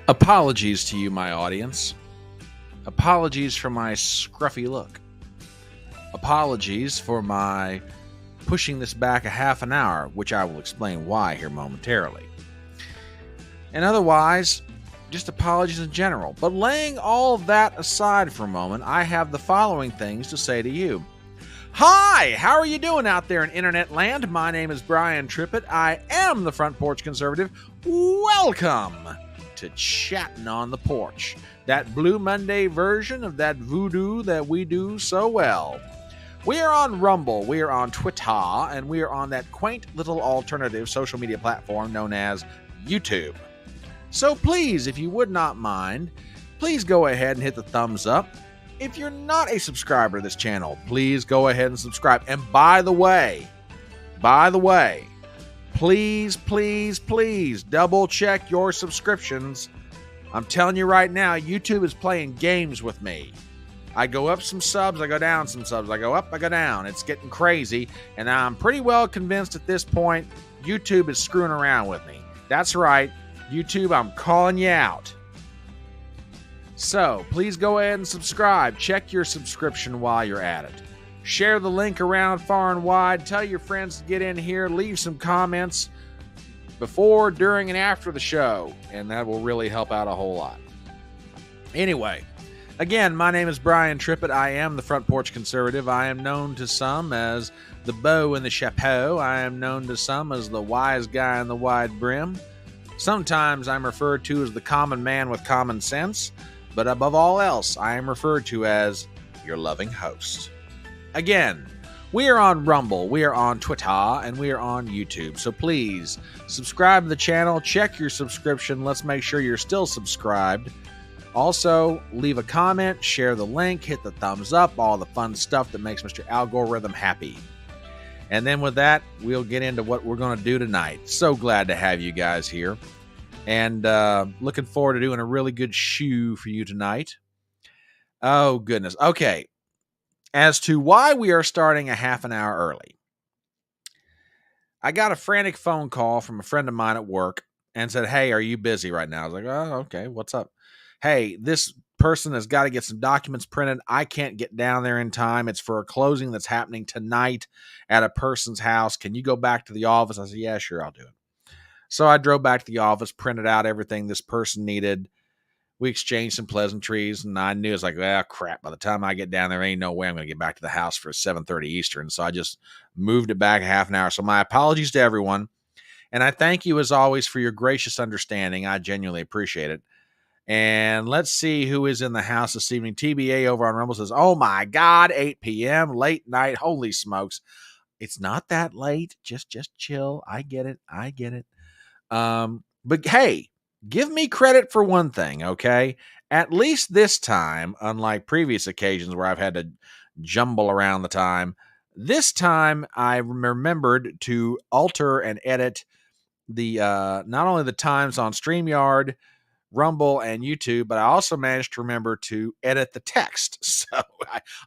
Apologies to you, my audience. Apologies for my scruffy look. Apologies for my pushing this back a half an hour, which I will explain why here momentarily. And otherwise, just apologies in general. But laying all that aside for a moment, I have the following things to say to you. Hi, how are you doing out there in internet land? My name is Brian Trippett. I am the Front Porch Conservative. Welcome to Chattin on the Porch, that Blue Monday version of that voodoo that we do so well. We are on Rumble, we are on Twitter, and we are on that quaint little alternative social media platform known as YouTube. So please, if you would not mind, please go ahead and hit the thumbs up. If you're not a subscriber to this channel, please go ahead and subscribe. And by the way, please double check your subscriptions. I'm telling you right now, YouTube is playing games with me. I go up some subs, I go down some subs. I go up, I go down. It's getting crazy. And I'm pretty well convinced at this point, YouTube is screwing around with me. That's right, YouTube, I'm calling you out. So, please go ahead and subscribe. Check your subscription while you're at it. Share the link around far and wide. Tell your friends to get in here. Leave some comments before, during, and after the show. And that will really help out a whole lot. Anyway, again, my name is Brian Trippett. I am the Front Porch Conservative. I am known to some as the beau in the chapeau. I am known to some as the wise guy in the wide brim. Sometimes I'm referred to as the common man with common sense. But above all else, I am referred to as your loving host. Again, we are on Rumble, we are on Twitter, and we are on YouTube. So please, subscribe to the channel, check your subscription. Let's make sure you're still subscribed. Also, leave a comment, share the link, hit the thumbs up, all the fun stuff that makes Mr. Algorithm happy. And then with that, we'll get into what we're going to do tonight. So glad to have you guys here. And looking forward to doing a really good shoe for you tonight. Oh, goodness. Okay. As to why we are starting a half an hour early. I got a frantic phone call from a friend of mine at work and said, hey, are you busy right now? I was like, oh, okay. What's up? Hey, this person has got to get some documents printed. I can't get down there in time. It's for a closing that's happening tonight at a person's house. Can you go back to the office? I said, yeah, sure, I'll do it. So I drove back to the office, printed out everything this person needed. We exchanged some pleasantries, and I knew it was like, ah, crap. By the time I get down there, ain't no way I'm going to get back to the house for 7:30 Eastern. So I just moved it back a half an hour. So my apologies to everyone. And I thank you, as always, for your gracious understanding. I genuinely appreciate it. And let's see who is in the house this evening. TBA over on Rumble says, oh, my God, 8 p.m., late night. Holy smokes. It's not that late. Just chill. I get it. But hey, give me credit for one thing, okay? At least this time, unlike previous occasions where I've had to jumble around the time, this time I remembered to alter and edit the not only the times on StreamYard, Rumble, and YouTube, but I also managed to remember to edit the text. So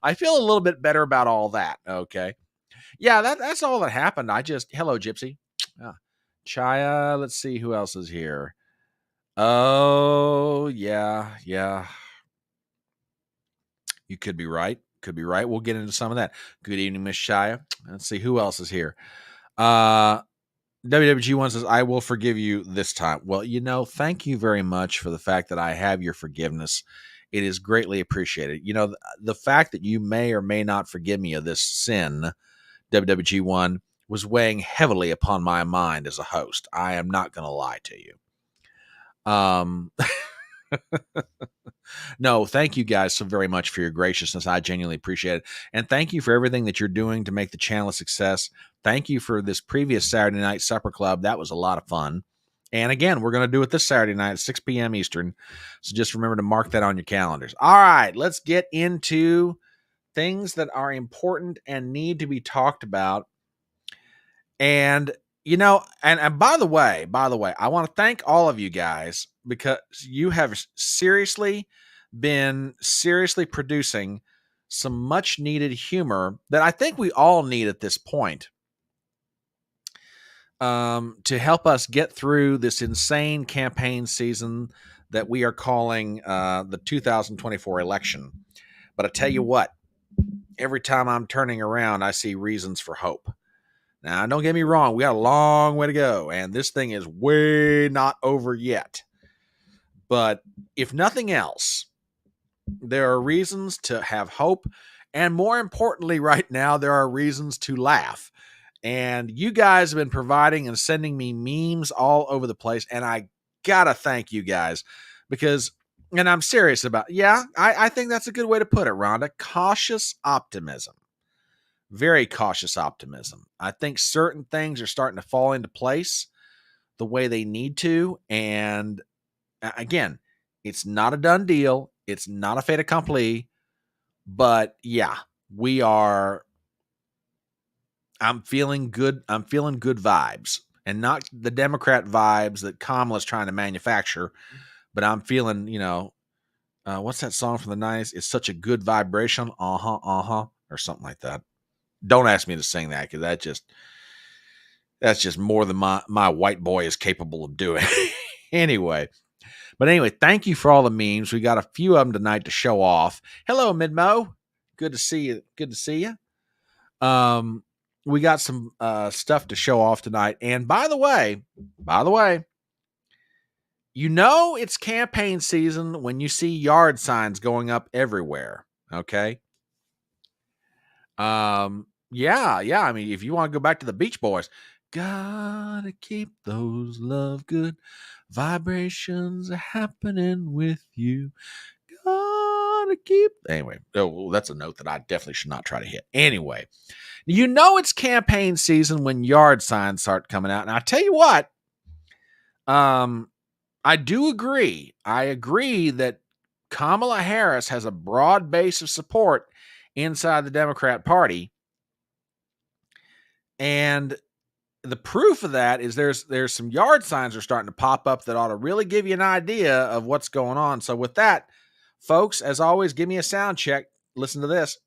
I feel a little bit better about all that, okay? Yeah, that's all that happened. Hello, Gypsy. Chaya, let's see who else is here. Oh, yeah. You could be right. We'll get into some of that. Good evening, Miss Chaya. Let's see who else is here. WWG1 says, I will forgive you this time. Well, thank you very much for the fact that I have your forgiveness. It is greatly appreciated. The fact that you may or may not forgive me of this sin, WWG1, was weighing heavily upon my mind as a host. I am not going to lie to you. No, thank you guys so very much for your graciousness. I genuinely appreciate it. And thank you for everything that you're doing to make the channel a success. Thank you for this previous Saturday night supper club. That was a lot of fun. And again, we're going to do it this Saturday night at 6 p.m. Eastern. So just remember to mark that on your calendars. All right, let's get into things that are important and need to be talked about. And and by the way, I want to thank all of you guys because you have been producing some much needed humor that I think we all need at this point. to help us get through this insane campaign season that we are calling the 2024 election. But I tell you what, every time I'm turning around, I see reasons for hope. Now, don't get me wrong, we got a long way to go, and this thing is way not over yet. But if nothing else, there are reasons to have hope, and more importantly, right now, there are reasons to laugh. And you guys have been providing and sending me memes all over the place, and I gotta thank you guys because, and I'm serious about, I think that's a good way to put it, Rhonda. Cautious optimism. Very cautious optimism. I think certain things are starting to fall into place the way they need to. And again, it's not a done deal. It's not a fait accompli. But yeah, we are. I'm feeling good. I'm feeling good vibes, and not the Democrat vibes that Kamla's trying to manufacture. But I'm feeling, what's that song from the 90s? It's such a good vibration. Or something like that. Don't ask me to sing that because that's just more than my white boy is capable of doing. Anyway, thank you for all the memes. We got a few of them tonight to show off. Hello, Midmo. Good to see you. Good to see you. We got some stuff to show off tonight. And by the way, it's campaign season when you see yard signs going up everywhere. Okay. Yeah. I mean, if you want to go back to the Beach Boys, gotta keep those love good vibrations happening with you. Gotta keep. Anyway, that's a note that I definitely should not try to hit. Anyway, it's campaign season when yard signs start coming out. And I tell you what, I do agree. I agree that Kamala Harris has a broad base of support inside the Democrat Party. And the proof of that is there's some yard signs that are starting to pop up that ought to really give you an idea of what's going on. So with that, folks, as always, give me a sound check. Listen to this.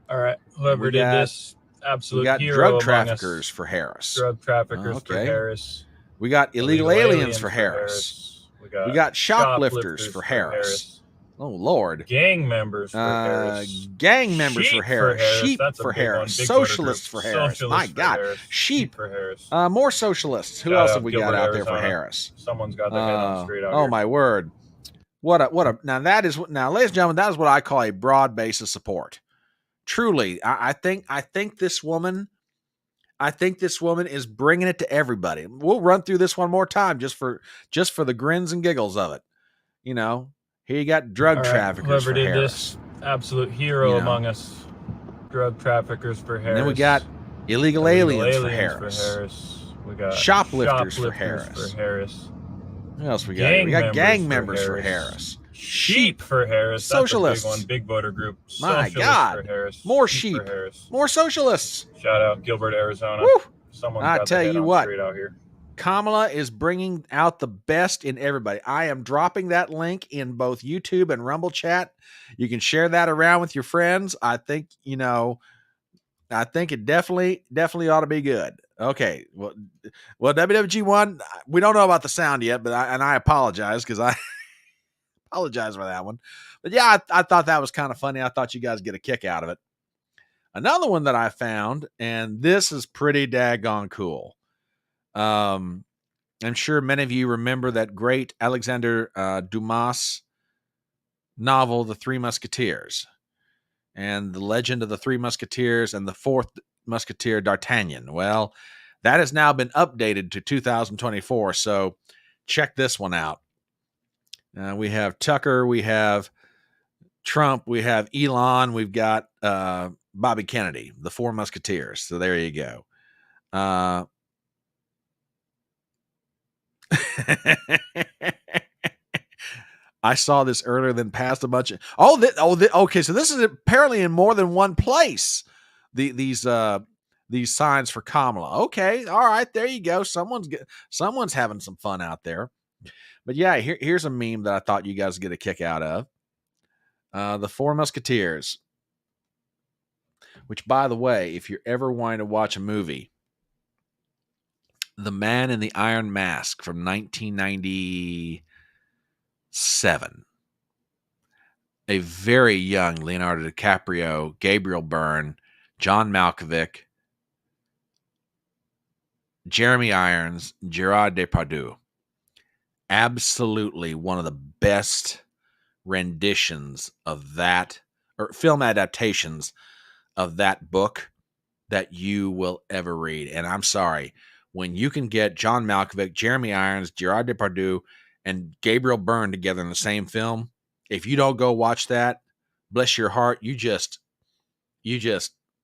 All right. Whoever did this, absolute we got hero drug traffickers for Harris. Drug traffickers for Harris. We got illegal aliens for Harris. We got shoplifters for Harris. Oh, Lord. Gang members for Harris. Gang members for Harris. Sheep for Harris. Socialists for Harris. My God. Sheep for Harris. More socialists. Who else have we got out there for Harris? Someone's got their head on straight out here. Oh, my word. What a now, ladies and gentlemen, that is what I call a broad base of support. Truly, I think this woman is bringing it to everybody. We'll run through this one more time just for the grins and giggles of it. Here you got drug traffickers whoever for did Harris. This, absolute hero among us. Drug traffickers for Harris. And then we got illegal aliens for Harris. We got shoplifters for Harris. What else we got? We got gang members for Harris. Sheep for Harris. Socialists. That's a big one. Big voter group. My God. For Harris. More sheep. For Harris. More socialists. Shout out Gilbert, Arizona. Woo. Someone's got tell you what. Straight out here. Kamala is bringing out the best in everybody. I am dropping that link in both YouTube and Rumble chat. You can share that around with your friends. I think, it definitely ought to be good. Okay. Well, WWG1, we don't know about the sound yet, but I apologize because I apologize for that one. But yeah, I thought that was kind of funny. I thought you guys get a kick out of it. Another one that I found, and this is pretty daggone cool. I'm sure many of you remember that great Alexander Dumas novel, The Three Musketeers, and the legend of the Three Musketeers and the fourth Musketeer, D'Artagnan. Well, that has now been updated to 2024, so check this one out. We have Tucker, we have Trump, we have Elon, we've got Bobby Kennedy, the Four Musketeers. So there you go. I saw this earlier than passed a bunch of. Okay. So this is apparently in more than one place. These signs for Kamala. Okay, all right, there you go. Someone's having some fun out there. But yeah, here's a meme that I thought you guys would get a kick out of. The Four Musketeers. Which, by the way, if you're ever wanting to watch a movie The Man in the Iron Mask from 1997. A very young Leonardo DiCaprio, Gabriel Byrne, John Malkovich, Jeremy Irons, Gerard Depardieu. Absolutely one of the best renditions of that, or film adaptations of that book that you will ever read. And I'm sorry, when you can get John Malkovich, Jeremy Irons, Gerard Depardieu, and Gabriel Byrne together in the same film, if you don't go watch that, bless your heart, you just, I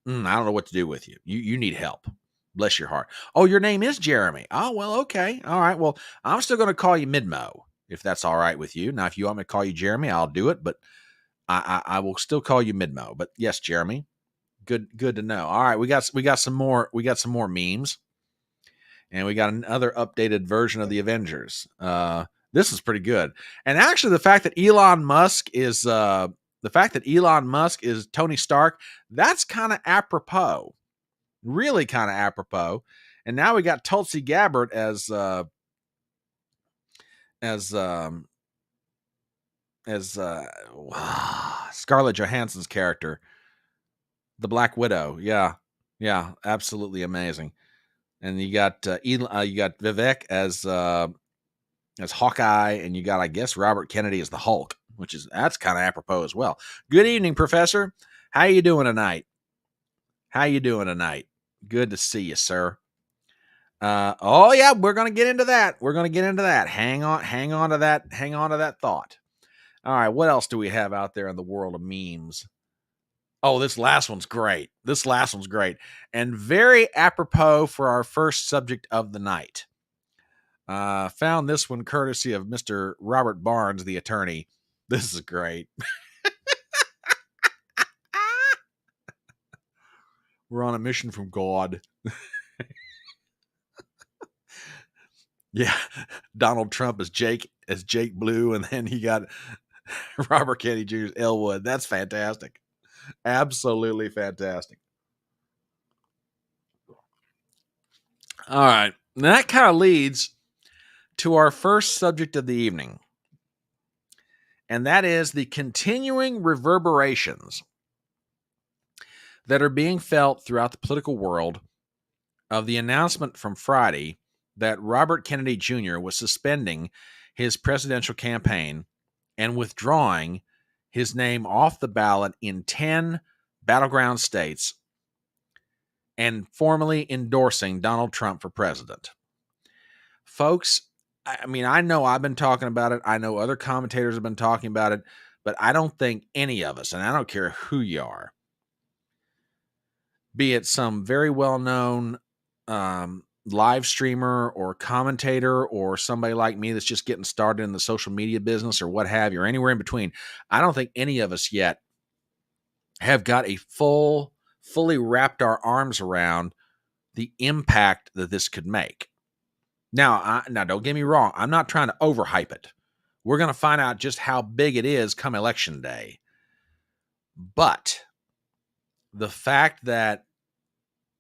don't know what to do with you. You need help. Bless your heart. Oh, your name is Jeremy. Oh, well, okay. All right. Well, I'm still going to call you Midmo, if that's all right with you. Now, if you want me to call you Jeremy, I'll do it, but I will still call you Midmo. But yes, Jeremy. Good to know. All right, we got some more memes, and we got another updated version of the Avengers. This is pretty good. And actually, the fact that Elon Musk is Tony Stark, that's kind of apropos. Really kind of apropos. And now we got Tulsi Gabbard as Scarlett Johansson's character, the Black Widow. Yeah, absolutely amazing. And you got Vivek as Hawkeye, and you got, I guess, Robert Kennedy as the Hulk, that's kind of apropos as well. Good evening, Professor. How you doing tonight? Good to see you, sir. Oh yeah, we're gonna get into that. Hang on to that thought. All right, what else do we have out there in the world of memes? Oh, this last one's great. And very apropos for our first subject of the night. Found this one courtesy of Mr. Robert Barnes, the attorney. This is great. We're on a mission from God. Yeah, Donald Trump as Jake Blue, and then he got Robert Kennedy Jr. as Elwood. That's fantastic. Absolutely fantastic. All right. And that kind of leads to our first subject of the evening. And that is the continuing reverberations that are being felt throughout the political world of the announcement from Friday that Robert Kennedy Jr. was suspending his presidential campaign and withdrawing his name off the ballot in 10 battleground states and formally endorsing Donald Trump for president. Folks, I mean, I know I've been talking about it. I know other commentators have been talking about it, but I don't think any of us, and I don't care who you are, be it some very well-known live streamer or commentator or somebody like me that's just getting started in the social media business or what have you, or anywhere in between, I don't think any of us yet have got a fully wrapped our arms around the impact that this could make. Now don't get me wrong. I'm not trying to overhype it. We're going to find out just how big it is come election day. But the fact that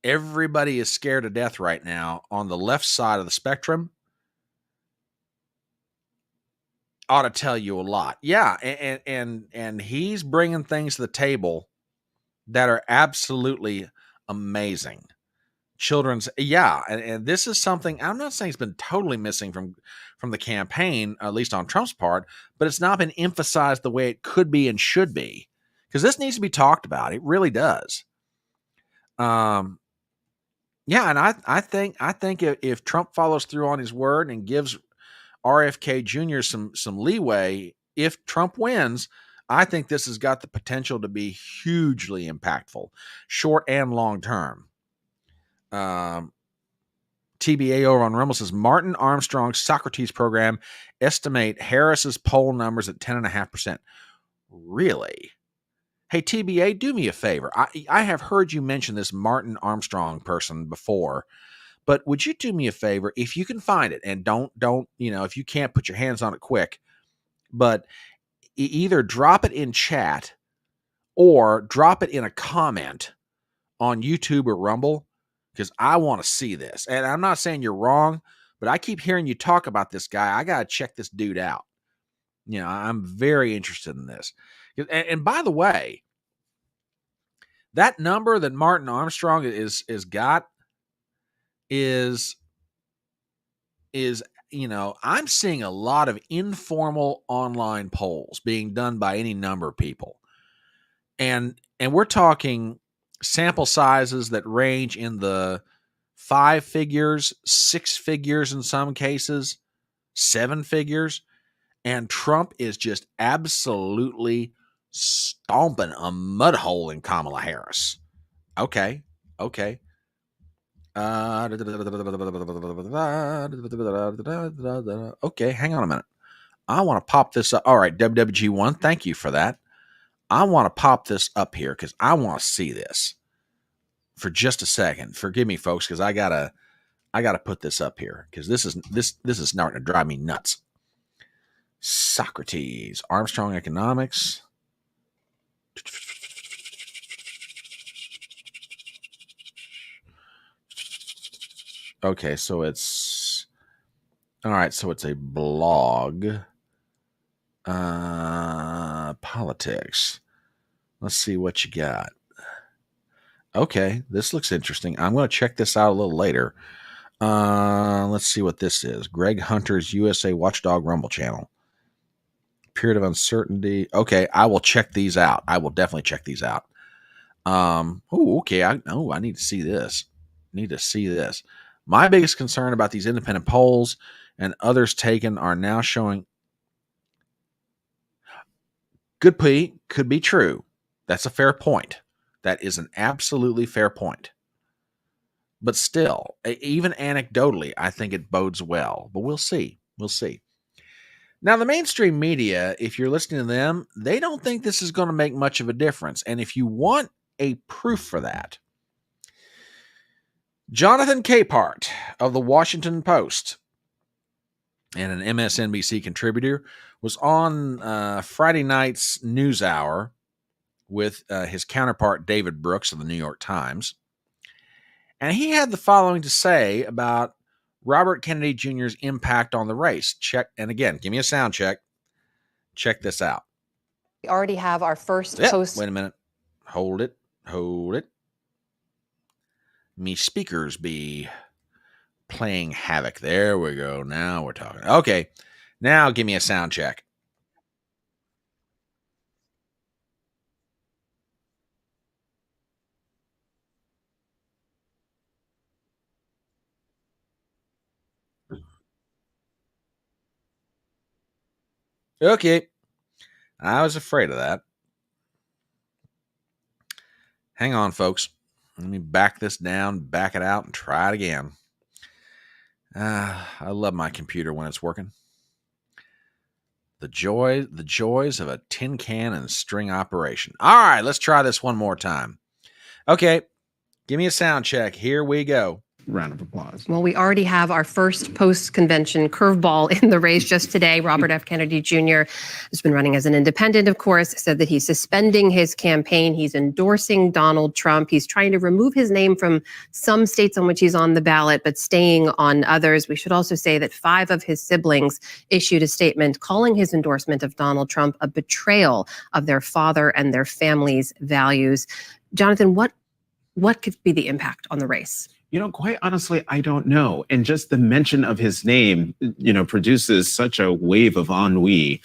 everybody is scared to death right now on the left side of the spectrum ought to tell you a lot. Yeah, and he's bringing things to the table that are absolutely amazing. And this is something I'm not saying it's been totally missing from the campaign, at least on Trump's part, but it's not been emphasized the way it could be and should be, because this needs to be talked about. It really does. And I think if Trump follows through on his word and gives RFK Jr. some leeway, if Trump wins, I think this has got the potential to be hugely impactful, short and long term. TBA over on Rumble says Martin Armstrong's Socrates program estimate Harris's poll numbers at 10.5%. Really? Hey, TBA, do me a favor. I have heard you mention this Martin Armstrong person before, but would you do me a favor if you can find it, and don't if you can't put your hands on it quick, but either drop it in chat or drop it in a comment on YouTube or Rumble, because I want to see this. And I'm not saying you're wrong, but I keep hearing you talk about this guy. I got to check this dude out. I'm very interested in this. And by the way, that number that Martin Armstrong is got is I'm seeing a lot of informal online polls being done by any number of people. And we're talking sample sizes that range in the 5 figures, 6 figures in some cases, 7 figures. And Trump is just absolutely stomping a mud hole in Kamala Harris. Okay. Okay, hang on a minute. I want to pop this up. All right, WWG1, thank you for that. I want to pop this up here because I want to see this for just a second. Forgive me, folks, because I gotta put this up here because this is starting to drive me nuts. Socrates, Armstrong Economics. Okay, so it's all right. So it's a blog. Politics. Let's see what you got. Okay, this looks interesting. I'm going to check this out a little later. Let's see what this is. Greg Hunter's USA Watchdog Rumble channel. Period of uncertainty. Okay, I will check these out. I will definitely check these out. Okay. I need to see this. My biggest concern about these independent polls and others taken are now showing could be true. That's a fair point. That is an absolutely fair point. But still, even anecdotally, I think it bodes well. But we'll see. We'll see. Now, the mainstream media, if you're listening to them, they don't think this is going to make much of a difference. And if you want a proof for that, Jonathan Capehart of the Washington Post and an MSNBC contributor was on Friday night's NewsHour with his counterpart David Brooks of the New York Times. And he had the following to say about Robert Kennedy Jr.'s impact on the race. Check, and again, give me a sound check. Check this out. We already have our first post. Wait a minute. Hold it. Me speakers be playing havoc. There we go. Now we're talking. Okay. Now give me a sound check. Okay. I was afraid of that. Hang on, folks. Let me back this down, back it out, and try it again. I love my computer when it's working. The joys of a tin can and string operation. All right, let's try this one more time. Okay, give me a sound check. Here we go. Round of applause. Well, we already have our first post-convention curveball in the race just today. Robert F. Kennedy Jr. has been running as an independent, of course, said that he's suspending his campaign. He's endorsing Donald Trump. He's trying to remove his name from some states on which he's on the ballot, but staying on others. We should also say that 5 of his siblings issued a statement calling his endorsement of Donald Trump a betrayal of their father and their family's values. Jonathan, what could be the impact on the race? Quite honestly, I don't know. And just the mention of his name, produces such a wave of ennui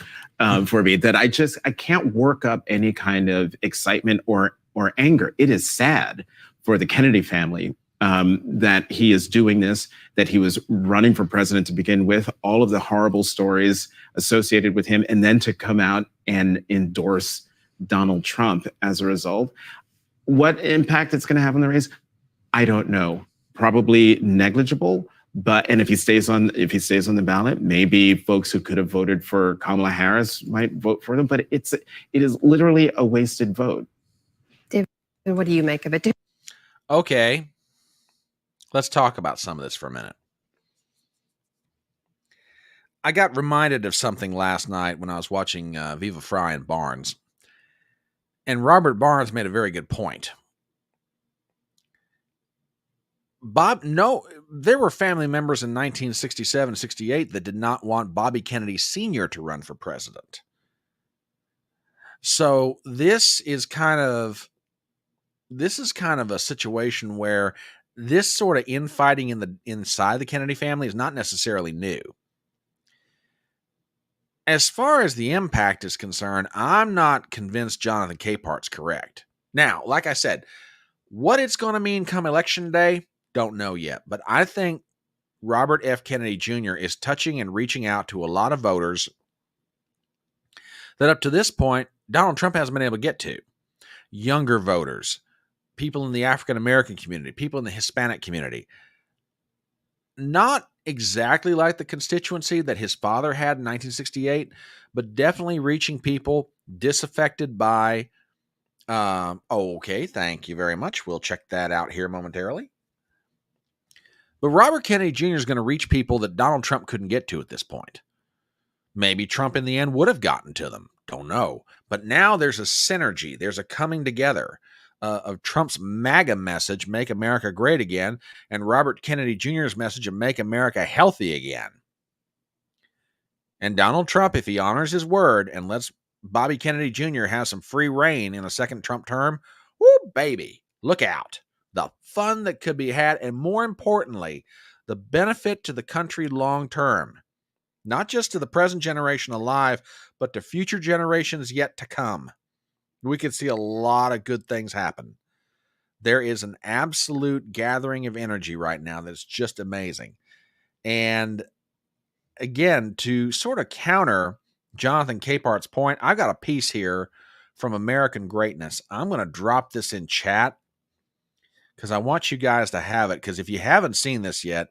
for me that I can't work up any kind of excitement or anger. It is sad for the Kennedy family that he is doing this, that he was running for president to begin with, all of the horrible stories associated with him, and then to come out and endorse Donald Trump as a result. What impact it's going to have on the race, I don't know. Probably negligible, and if he stays on the ballot, maybe folks who could have voted for Kamala Harris might vote for them. But it is literally a wasted vote. David, what do you make of it? Okay, let's talk about some of this for a minute. I got reminded of something last night when I was watching Viva Fry and Barnes, and Robert Barnes made a very good point. there were family members in 1967, 68 that did not want Bobby Kennedy Sr. to run for president. So this is kind of a situation where this sort of infighting inside the Kennedy family is not necessarily new. As far as the impact is concerned, I'm not convinced Jonathan Capart's correct. Now, like I said, what it's going to mean come election day, don't know yet. But I think Robert F. Kennedy Jr. is touching and reaching out to a lot of voters that up to this point, Donald Trump hasn't been able to get to. Younger voters, people in the African American community, people in the Hispanic community. Not exactly like the constituency that his father had in 1968, but definitely reaching people disaffected by, okay, thank you very much. We'll check that out here momentarily. But Robert Kennedy Jr. is going to reach people that Donald Trump couldn't get to at this point. Maybe Trump in the end would have gotten to them. Don't know. But now there's a synergy. There's a coming together of Trump's MAGA message, Make America Great Again, and Robert Kennedy Jr.'s message of Make America Healthy Again. And Donald Trump, if he honors his word and lets Bobby Kennedy Jr. have some free reign in a second Trump term, whoo, baby, look out. The fun that could be had, and more importantly, the benefit to the country long term. Not just to the present generation alive, but to future generations yet to come. We could see a lot of good things happen. There is an absolute gathering of energy right now that's just amazing. And again, to sort of counter Jonathan Capart's point, I've got a piece here from American Greatness. I'm going to drop this in chat because I want you guys to have it, because if you haven't seen this yet,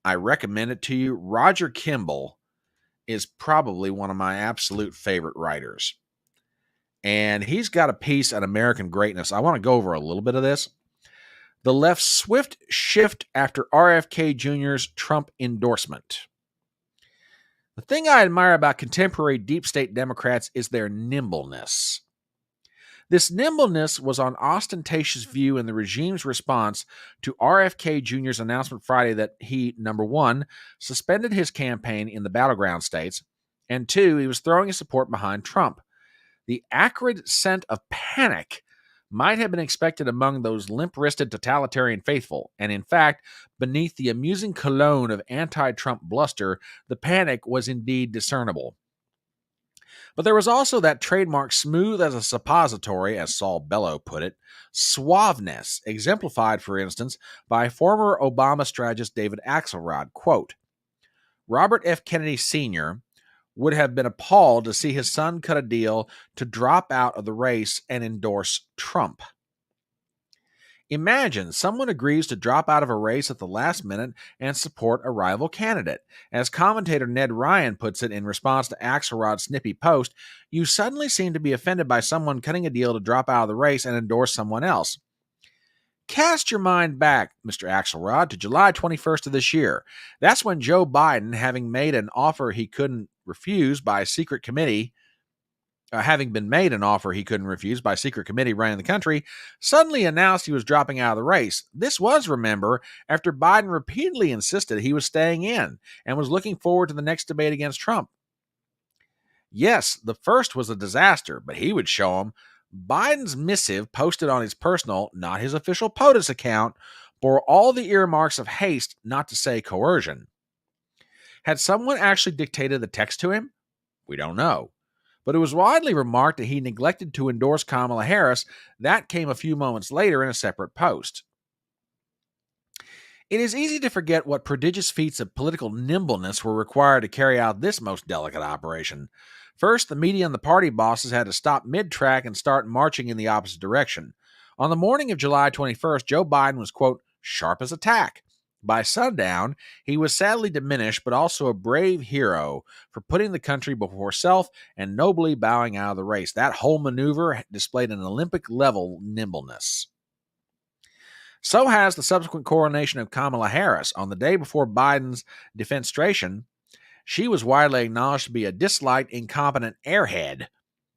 I recommend it to you. Roger Kimball is probably one of my absolute favorite writers. And he's got a piece on American Greatness. I want to go over a little bit of this. The left's swift shift after RFK Jr.'s Trump endorsement. The thing I admire about contemporary deep state Democrats is their nimbleness. This nimbleness was on ostentatious view in the regime's response to RFK Jr.'s announcement Friday that he, number one, suspended his campaign in the battleground states, and two, he was throwing his support behind Trump. The acrid scent of panic might have been expected among those limp-wristed totalitarian faithful, and in fact, beneath the amusing cologne of anti-Trump bluster, the panic was indeed discernible. But there was also that trademark smooth as a suppository, as Saul Bellow put it, suaveness, exemplified, for instance, by former Obama strategist David Axelrod. Quote, Robert F. Kennedy Sr. would have been appalled to see his son cut a deal to drop out of the race and endorse Trump. Imagine someone agrees to drop out of a race at the last minute and support a rival candidate. As commentator Ned Ryan puts it in response to Axelrod's snippy post, you suddenly seem to be offended by someone cutting a deal to drop out of the race and endorse someone else. Cast your mind back, Mr. Axelrod, to July 21st of this year. That's when Joe Biden, having made an offer he couldn't refuse by a secret committee, having been made an offer he couldn't refuse by a secret committee running the country, suddenly announced he was dropping out of the race. This was, remember, after Biden repeatedly insisted he was staying in and was looking forward to the next debate against Trump. Yes, the first was a disaster, but he would show him. Biden's missive, posted on his personal, not his official POTUS account, bore all the earmarks of haste, not to say coercion. Had someone actually dictated the text to him? We don't know. But it was widely remarked that he neglected to endorse Kamala Harris. That came a few moments later in a separate post. It is easy to forget what prodigious feats of political nimbleness were required to carry out this most delicate operation. First, the media and the party bosses had to stop mid-track and start marching in the opposite direction. On the morning of July 21st, Joe Biden was, quote, sharp as a tack. By sundown, he was sadly diminished, but also a brave hero for putting the country before self and nobly bowing out of the race. That whole maneuver displayed an Olympic-level nimbleness. So has the subsequent coronation of Kamala Harris. On the day before Biden's defenestration, she was widely acknowledged to be a disliked, incompetent airhead.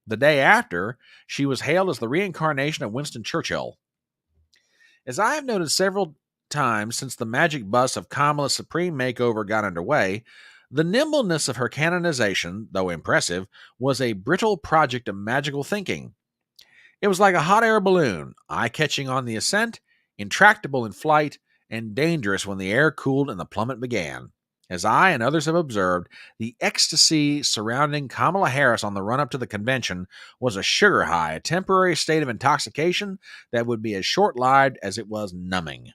The day after, she was hailed as the reincarnation of Winston Churchill. As I have noted several time since the magic bus of Kamla's supreme makeover got underway, the nimbleness of her canonization, though impressive, was a brittle project of magical thinking. It was like a hot air balloon, eye-catching on the ascent, intractable in flight, and dangerous when the air cooled and the plummet began. As I and others have observed, the ecstasy surrounding Kamala Harris on the run-up to the convention was a sugar high, a temporary state of intoxication that would be as short-lived as it was numbing.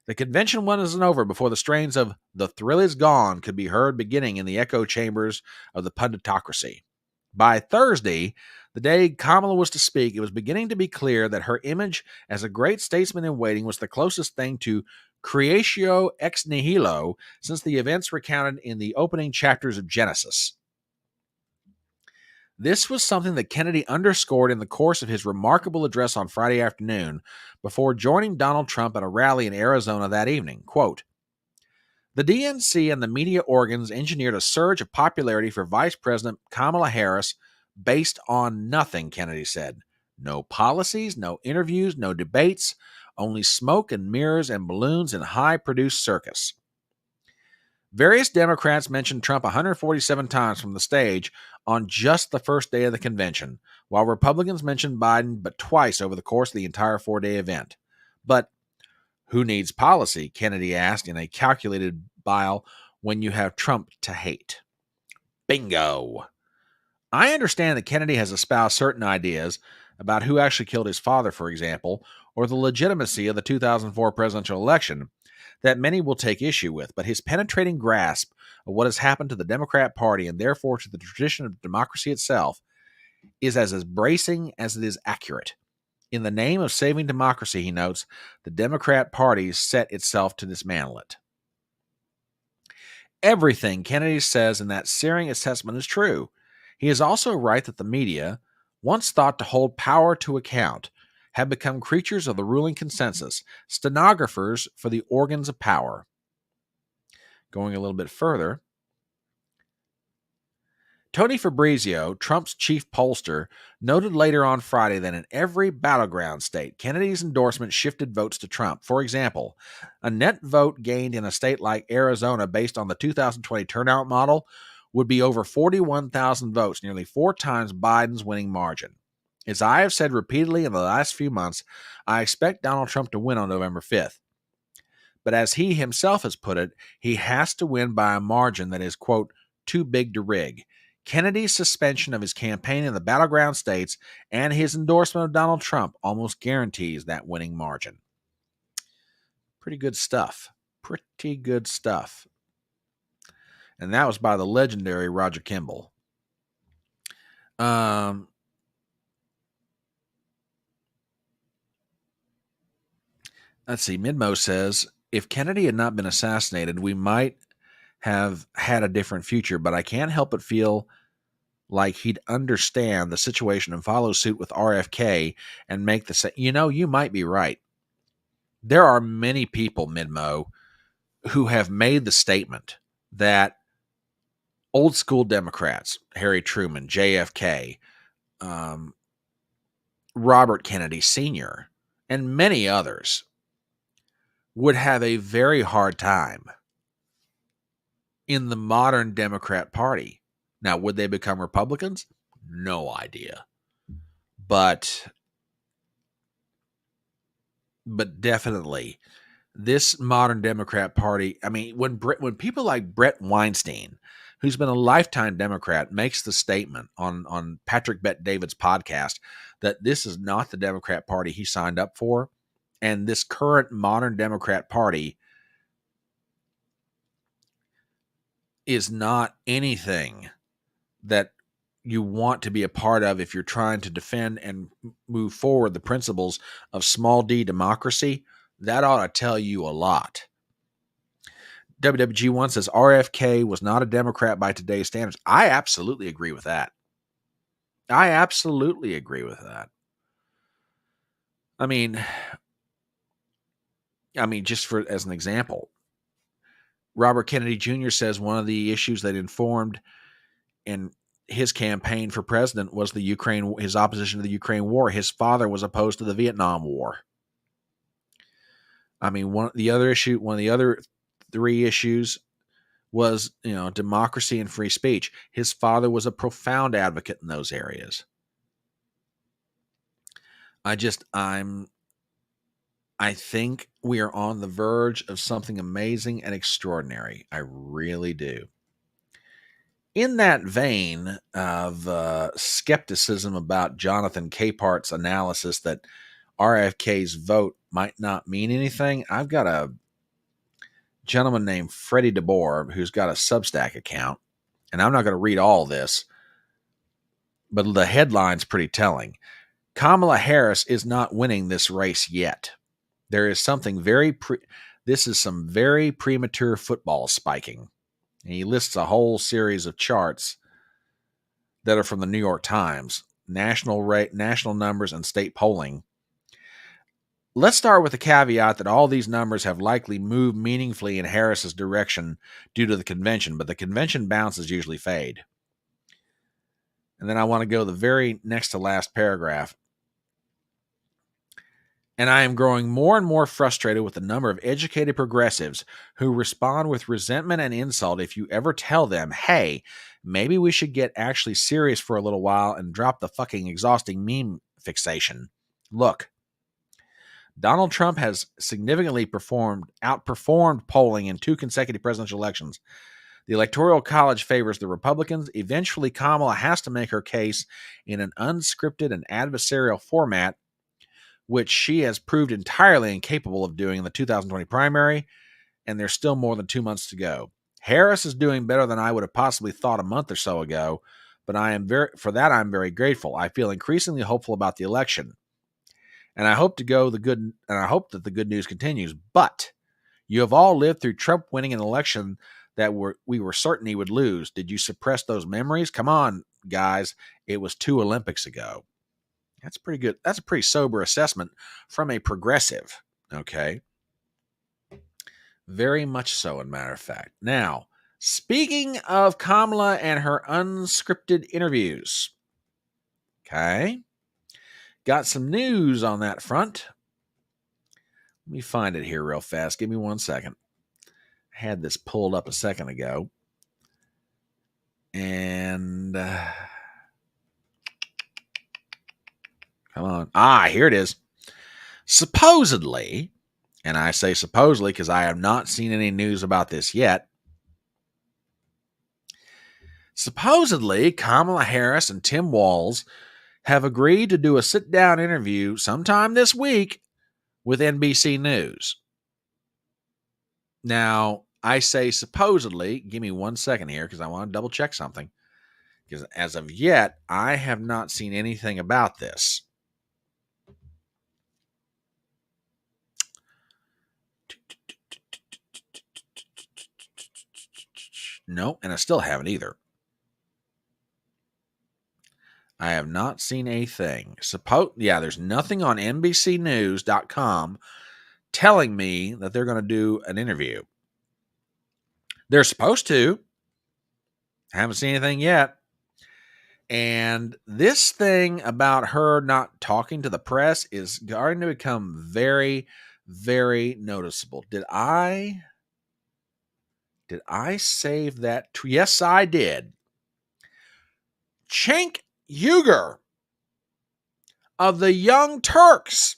The convention wasn't over before the strains of "The Thrill Is Gone" could be heard beginning in the echo chambers of the punditocracy. By Thursday, the day Kamala was to speak, it was beginning to be clear that her image as a great statesman in waiting was the closest thing to creatio ex nihilo since the events recounted in the opening chapters of Genesis. This was something that Kennedy underscored in the course of his remarkable address on Friday afternoon before joining Donald Trump at a rally in Arizona that evening. Quote, "The DNC and the media organs engineered a surge of popularity for Vice President Kamala Harris based on nothing," Kennedy said. "No policies, no interviews, no debates, only smoke and mirrors and balloons in high-produced circus." Various Democrats mentioned Trump 147 times from the stage on just the first day of the convention, while Republicans mentioned Biden but twice over the course of the entire 4-day event. But who needs policy, Kennedy asked in a calculated bile, when you have Trump to hate? Bingo! I understand that Kennedy has espoused certain ideas about who actually killed his father, for example, or the legitimacy of the 2004 presidential election, that many will take issue with, but his penetrating grasp of what has happened to the Democrat Party and therefore to the tradition of democracy itself is as bracing as it is accurate. In the name of saving democracy, he notes, the Democrat Party set itself to dismantle it. Everything Kennedy says in that searing assessment is true. He is also right that the media, once thought to hold power to account, have become creatures of the ruling consensus, stenographers for the organs of power. Going a little bit further, Tony Fabrizio, Trump's chief pollster, noted later on Friday that in every battleground state, Kennedy's endorsement shifted votes to Trump. For example, a net vote gained in a state like Arizona based on the 2020 turnout model would be over 41,000 votes, nearly 4 times Biden's winning margin. As I have said repeatedly in the last few months, I expect Donald Trump to win on November 5th. But as he himself has put it, he has to win by a margin that is, quote, too big to rig. Kennedy's suspension of his campaign in the battleground states and his endorsement of Donald Trump almost guarantees that winning margin. Pretty good stuff. Pretty good stuff. And that was by the legendary Roger Kimball. Let's see. Midmo says, if Kennedy had not been assassinated, we might have had a different future, but I can't help but feel like he'd understand the situation and follow suit with RFK and make the same. You know, you might be right. There are many people, Midmo, who have made the statement that old school Democrats, Harry Truman, JFK, Robert Kennedy Sr., and many others would have a very hard time in the modern Democrat Party. Now, would they become Republicans? No idea. But definitely, this modern Democrat Party, I mean, when people like Brett Weinstein, who's been a lifetime Democrat, makes the statement on Patrick Bet-David's podcast that this is not the Democrat Party he signed up for, and this current modern Democrat Party is not anything that you want to be a part of if you're trying to defend and move forward the principles of small d democracy, that ought to tell you a lot. WWG1 says RFK was not a Democrat by today's standards. I absolutely agree with that. I mean, just as an example, Robert Kennedy Jr. says one of the issues that informed in his campaign for president was his opposition to the Ukraine war. His father was opposed to the Vietnam War. I mean, one of the other three issues was, democracy and free speech. His father was a profound advocate in those areas. I think we are on the verge of something amazing and extraordinary. I really do. In that vein of skepticism about Jonathan Capart's analysis that RFK's vote might not mean anything, I've got a gentleman named Freddie DeBoer who's got a Substack account, and I'm not going to read all this, but the headline's pretty telling. Kamala Harris is not winning this race yet. There is something this is some very premature football spiking. And he lists a whole series of charts that are from the New York Times, national numbers, and state polling. Let's start with the caveat that all these numbers have likely moved meaningfully in Harris's direction due to the convention, but the convention bounces usually fade. And then I want to go the very next to last paragraph. And I am growing more and more frustrated with the number of educated progressives who respond with resentment and insult if you ever tell them, hey, maybe we should get actually serious for a little while and drop the fucking exhausting meme fixation. Look, Donald Trump has significantly outperformed polling in 2 consecutive presidential elections. The Electoral College favors the Republicans. Eventually, Kamala has to make her case in an unscripted and adversarial format, which she has proved entirely incapable of doing in the 2020 primary, and there's still more than 2 months to go. Harris is doing better than I would have possibly thought a month or so ago, but I'm very grateful. I feel increasingly hopeful about the election, and I hope that the good news continues. But you have all lived through Trump winning an election that we were certain he would lose. Did you suppress those memories? Come on, guys. It was 2 Olympics ago. That's pretty good. That's a pretty sober assessment from a progressive. Okay. Very much so, as a matter of fact. Now, speaking of Kamala and her unscripted interviews. Okay. Got some news on that front. Let me find it here real fast. Give me 1 second. I had this pulled up a second ago. And come on. Here it is. Supposedly, and I say supposedly because I have not seen any news about this yet. Supposedly, Kamala Harris and Tim Walz have agreed to do a sit-down interview sometime this week with NBC News. Now, I say supposedly. Give me 1 second here because I want to double-check something. Because as of yet, I have not seen anything about this. No, and I still haven't either. I have not seen a thing. There's nothing on NBCnews.com telling me that they're going to do an interview. They're supposed to. I haven't seen anything yet. And this thing about her not talking to the press is going to become very, very noticeable. Did I save that? Yes, I did. Cenk Uygur of the Young Turks,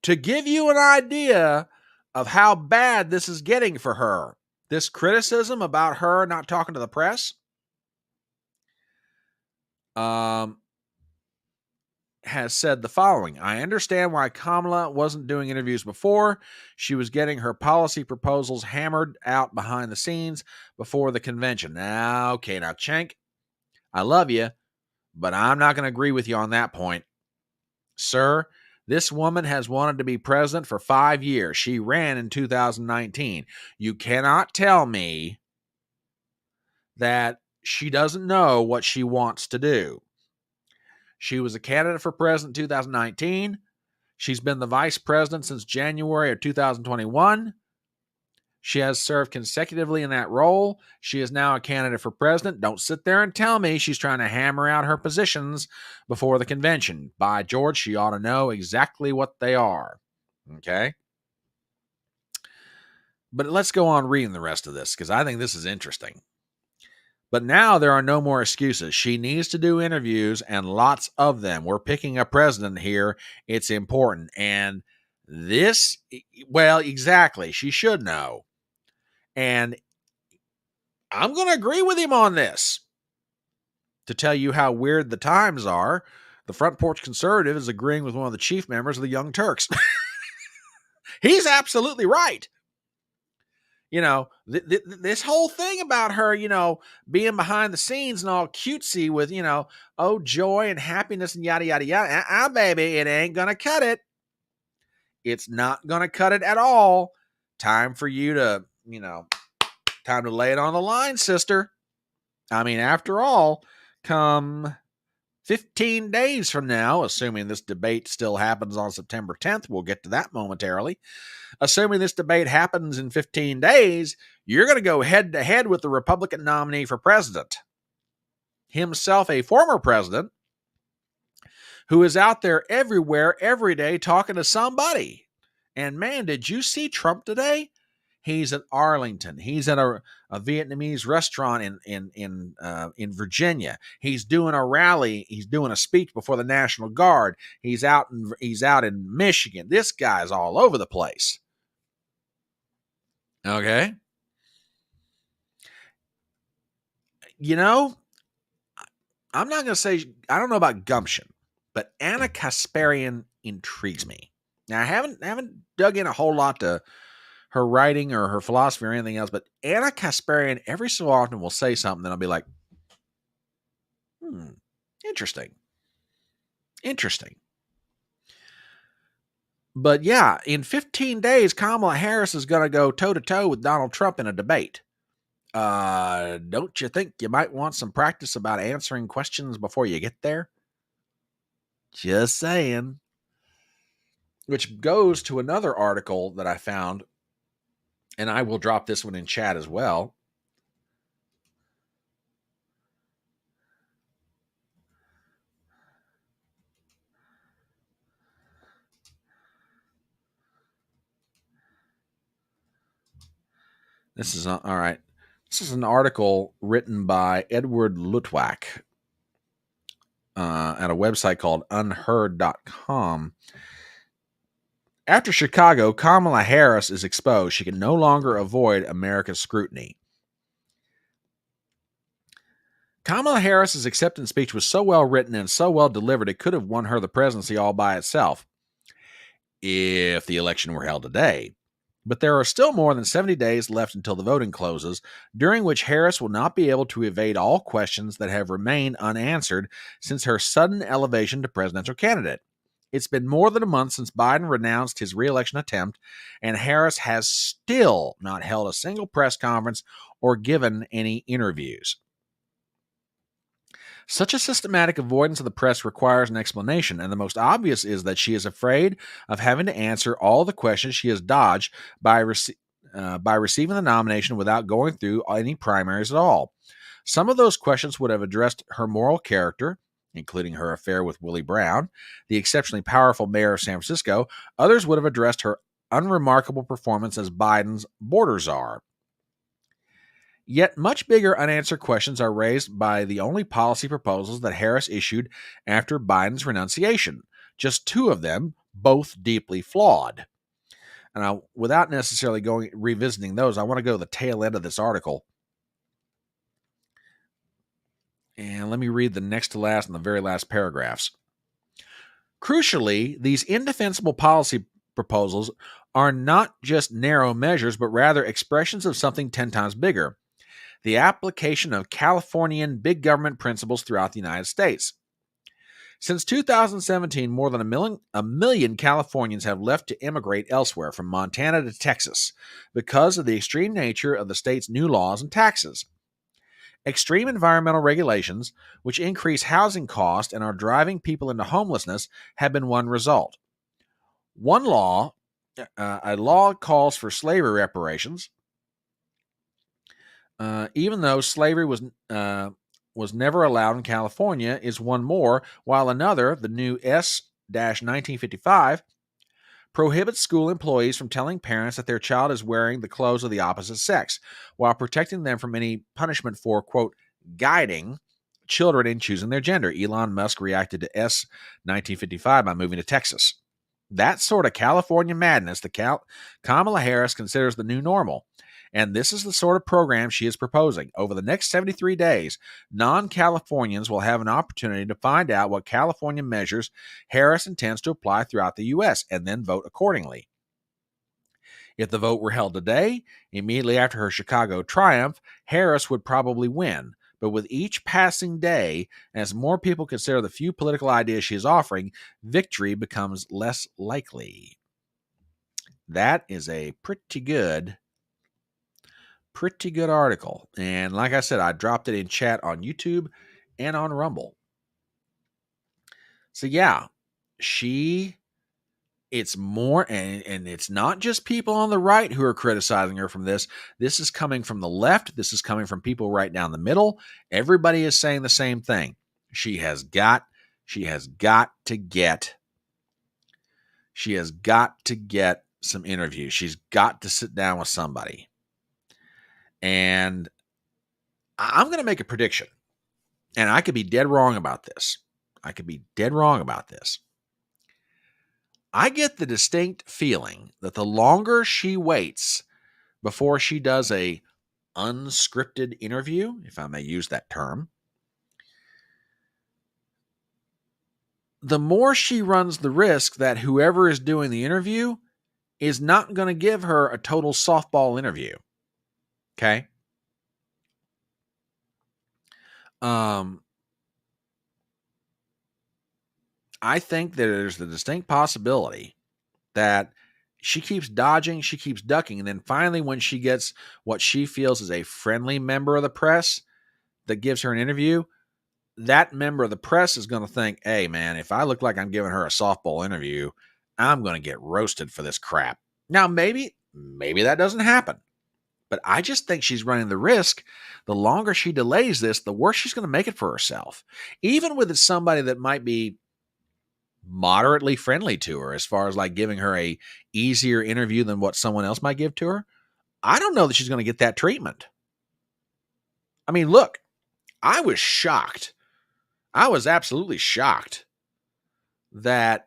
to give you an idea of how bad this is getting for her. This criticism about her not talking to the press has said the following. I understand why Kamala wasn't doing interviews before. She was getting her policy proposals hammered out behind the scenes before the convention. Now, Cenk, I love you, but I'm not going to agree with you on that point. Sir, this woman has wanted to be president for 5 years. She ran in 2019. You cannot tell me that she doesn't know what she wants to do. She was a candidate for president in 2019. She's been the vice president since January of 2021. She has served consecutively in that role. She is now a candidate for president. Don't sit there and tell me she's trying to hammer out her positions before the convention. By George, she ought to know exactly what they are. Okay? But let's go on reading the rest of this because I think this is interesting. But now there are no more excuses. She needs to do interviews and lots of them. We're picking a president here. It's important. And this, well, exactly. She should know. And I'm going to agree with him on this. To tell you how weird the times are, the Front Porch Conservative is agreeing with one of the chief members of the Young Turks. He's absolutely right. You know, this whole thing about her, you know, being behind the scenes and all cutesy with, you know, oh, joy and happiness and yada, yada, yada. Baby, it ain't going to cut it. It's not going to cut it at all. Time for you to, you know, time to lay it on the line, sister. I mean, after all, come 15 days from now, assuming this debate still happens on September 10th, we'll get to that momentarily. Assuming this debate happens in 15 days, you're going to go head-to-head with the Republican nominee for president. Himself a former president who is out there everywhere, every day, talking to somebody. And man, did you see Trump today? He's at Arlington. He's at a Vietnamese restaurant in Virginia. He's doing a rally. He's doing a speech before the National Guard. He's out in Michigan. This guy's all over the place. Okay. You know, I'm not going to say, I don't know about gumption, but Ana Kasparian intrigues me. Now, I haven't dug in a whole lot to her writing or her philosophy or anything else, but Ana Kasparian every so often will say something and I'll be like, interesting. But yeah, in 15 days, Kamala Harris is going to go toe-to-toe with Donald Trump in a debate. Don't you think you might want some practice about answering questions before you get there? Just saying. Which goes to another article that I found, and I will drop this one in chat as well. This is all right. This is an article written by Edward Lutwak at a website called unheard.com. After Chicago, Kamala Harris is exposed. She can no longer avoid America's scrutiny. Kamala Harris's acceptance speech was so well written and so well delivered, it could have won her the presidency all by itself if the election were held today. But there are still more than 70 days left until the voting closes, during which Harris will not be able to evade all questions that have remained unanswered since her sudden elevation to presidential candidate. It's been more than a month since Biden renounced his re-election attempt, and Harris has still not held a single press conference or given any interviews. Such a systematic avoidance of the press requires an explanation, and the most obvious is that she is afraid of having to answer all the questions she has dodged by receiving the nomination without going through any primaries at all. Some of those questions would have addressed her moral character, including her affair with Willie Brown, the exceptionally powerful mayor of San Francisco. Others would have addressed her unremarkable performance as Biden's border czar. Yet much bigger unanswered questions are raised by the only policy proposals that Harris issued after Biden's renunciation. Just two of them, both deeply flawed. And without necessarily revisiting those, I want to go to the tail end of this article. And let me read the next to last and the very last paragraphs. Crucially, these indefensible policy proposals are not just narrow measures, but rather expressions of something 10 times bigger. The application of Californian big government principles throughout the United States. Since 2017, more than a million Californians have left to immigrate elsewhere, from Montana to Texas, because of the extreme nature of the state's new laws and taxes. Extreme environmental regulations, which increase housing costs and are driving people into homelessness, have been one result. A law calls for slavery reparations. Even though slavery was never allowed in California, is one more, while another, the new S-1955, prohibits school employees from telling parents that their child is wearing the clothes of the opposite sex, while protecting them from any punishment for, quote, guiding children in choosing their gender. Elon Musk reacted to S 1955 by moving to Texas. That sort of California madness that Kamala Harris considers the new normal. And this is the sort of program she is proposing. Over the next 73 days, non-Californians will have an opportunity to find out what California measures Harris intends to apply throughout the U.S. and then vote accordingly. If the vote were held today, immediately after her Chicago triumph, Harris would probably win. But with each passing day, as more people consider the few political ideas she is offering, victory becomes less likely. That is a pretty good article. And like I said, I dropped it in chat on YouTube and on Rumble. So yeah, it's more, and it's not just people on the right who are criticizing her from this. This is coming from the left. This is coming from people right down the middle. Everybody is saying the same thing. She has got to get some interviews. She's got to sit down with somebody. And I'm going to make a prediction. And I could be dead wrong about this. I get the distinct feeling that the longer she waits before she does a unscripted interview, if I may use that term, the more she runs the risk that whoever is doing the interview is not going to give her a total softball interview. Okay? I think there's the distinct possibility that she keeps dodging, she keeps ducking, and then finally when she gets what she feels is a friendly member of the press that gives her an interview, that member of the press is going to think, hey, man, if I look like I'm giving her a softball interview, I'm going to get roasted for this crap. Now, maybe that doesn't happen. But I just think she's running the risk. The longer she delays this, the worse she's going to make it for herself. Even with somebody that might be moderately friendly to her as far as like giving her a easier interview than what someone else might give to her, I don't know that she's going to get that treatment. I mean, look, I was shocked. I was absolutely shocked that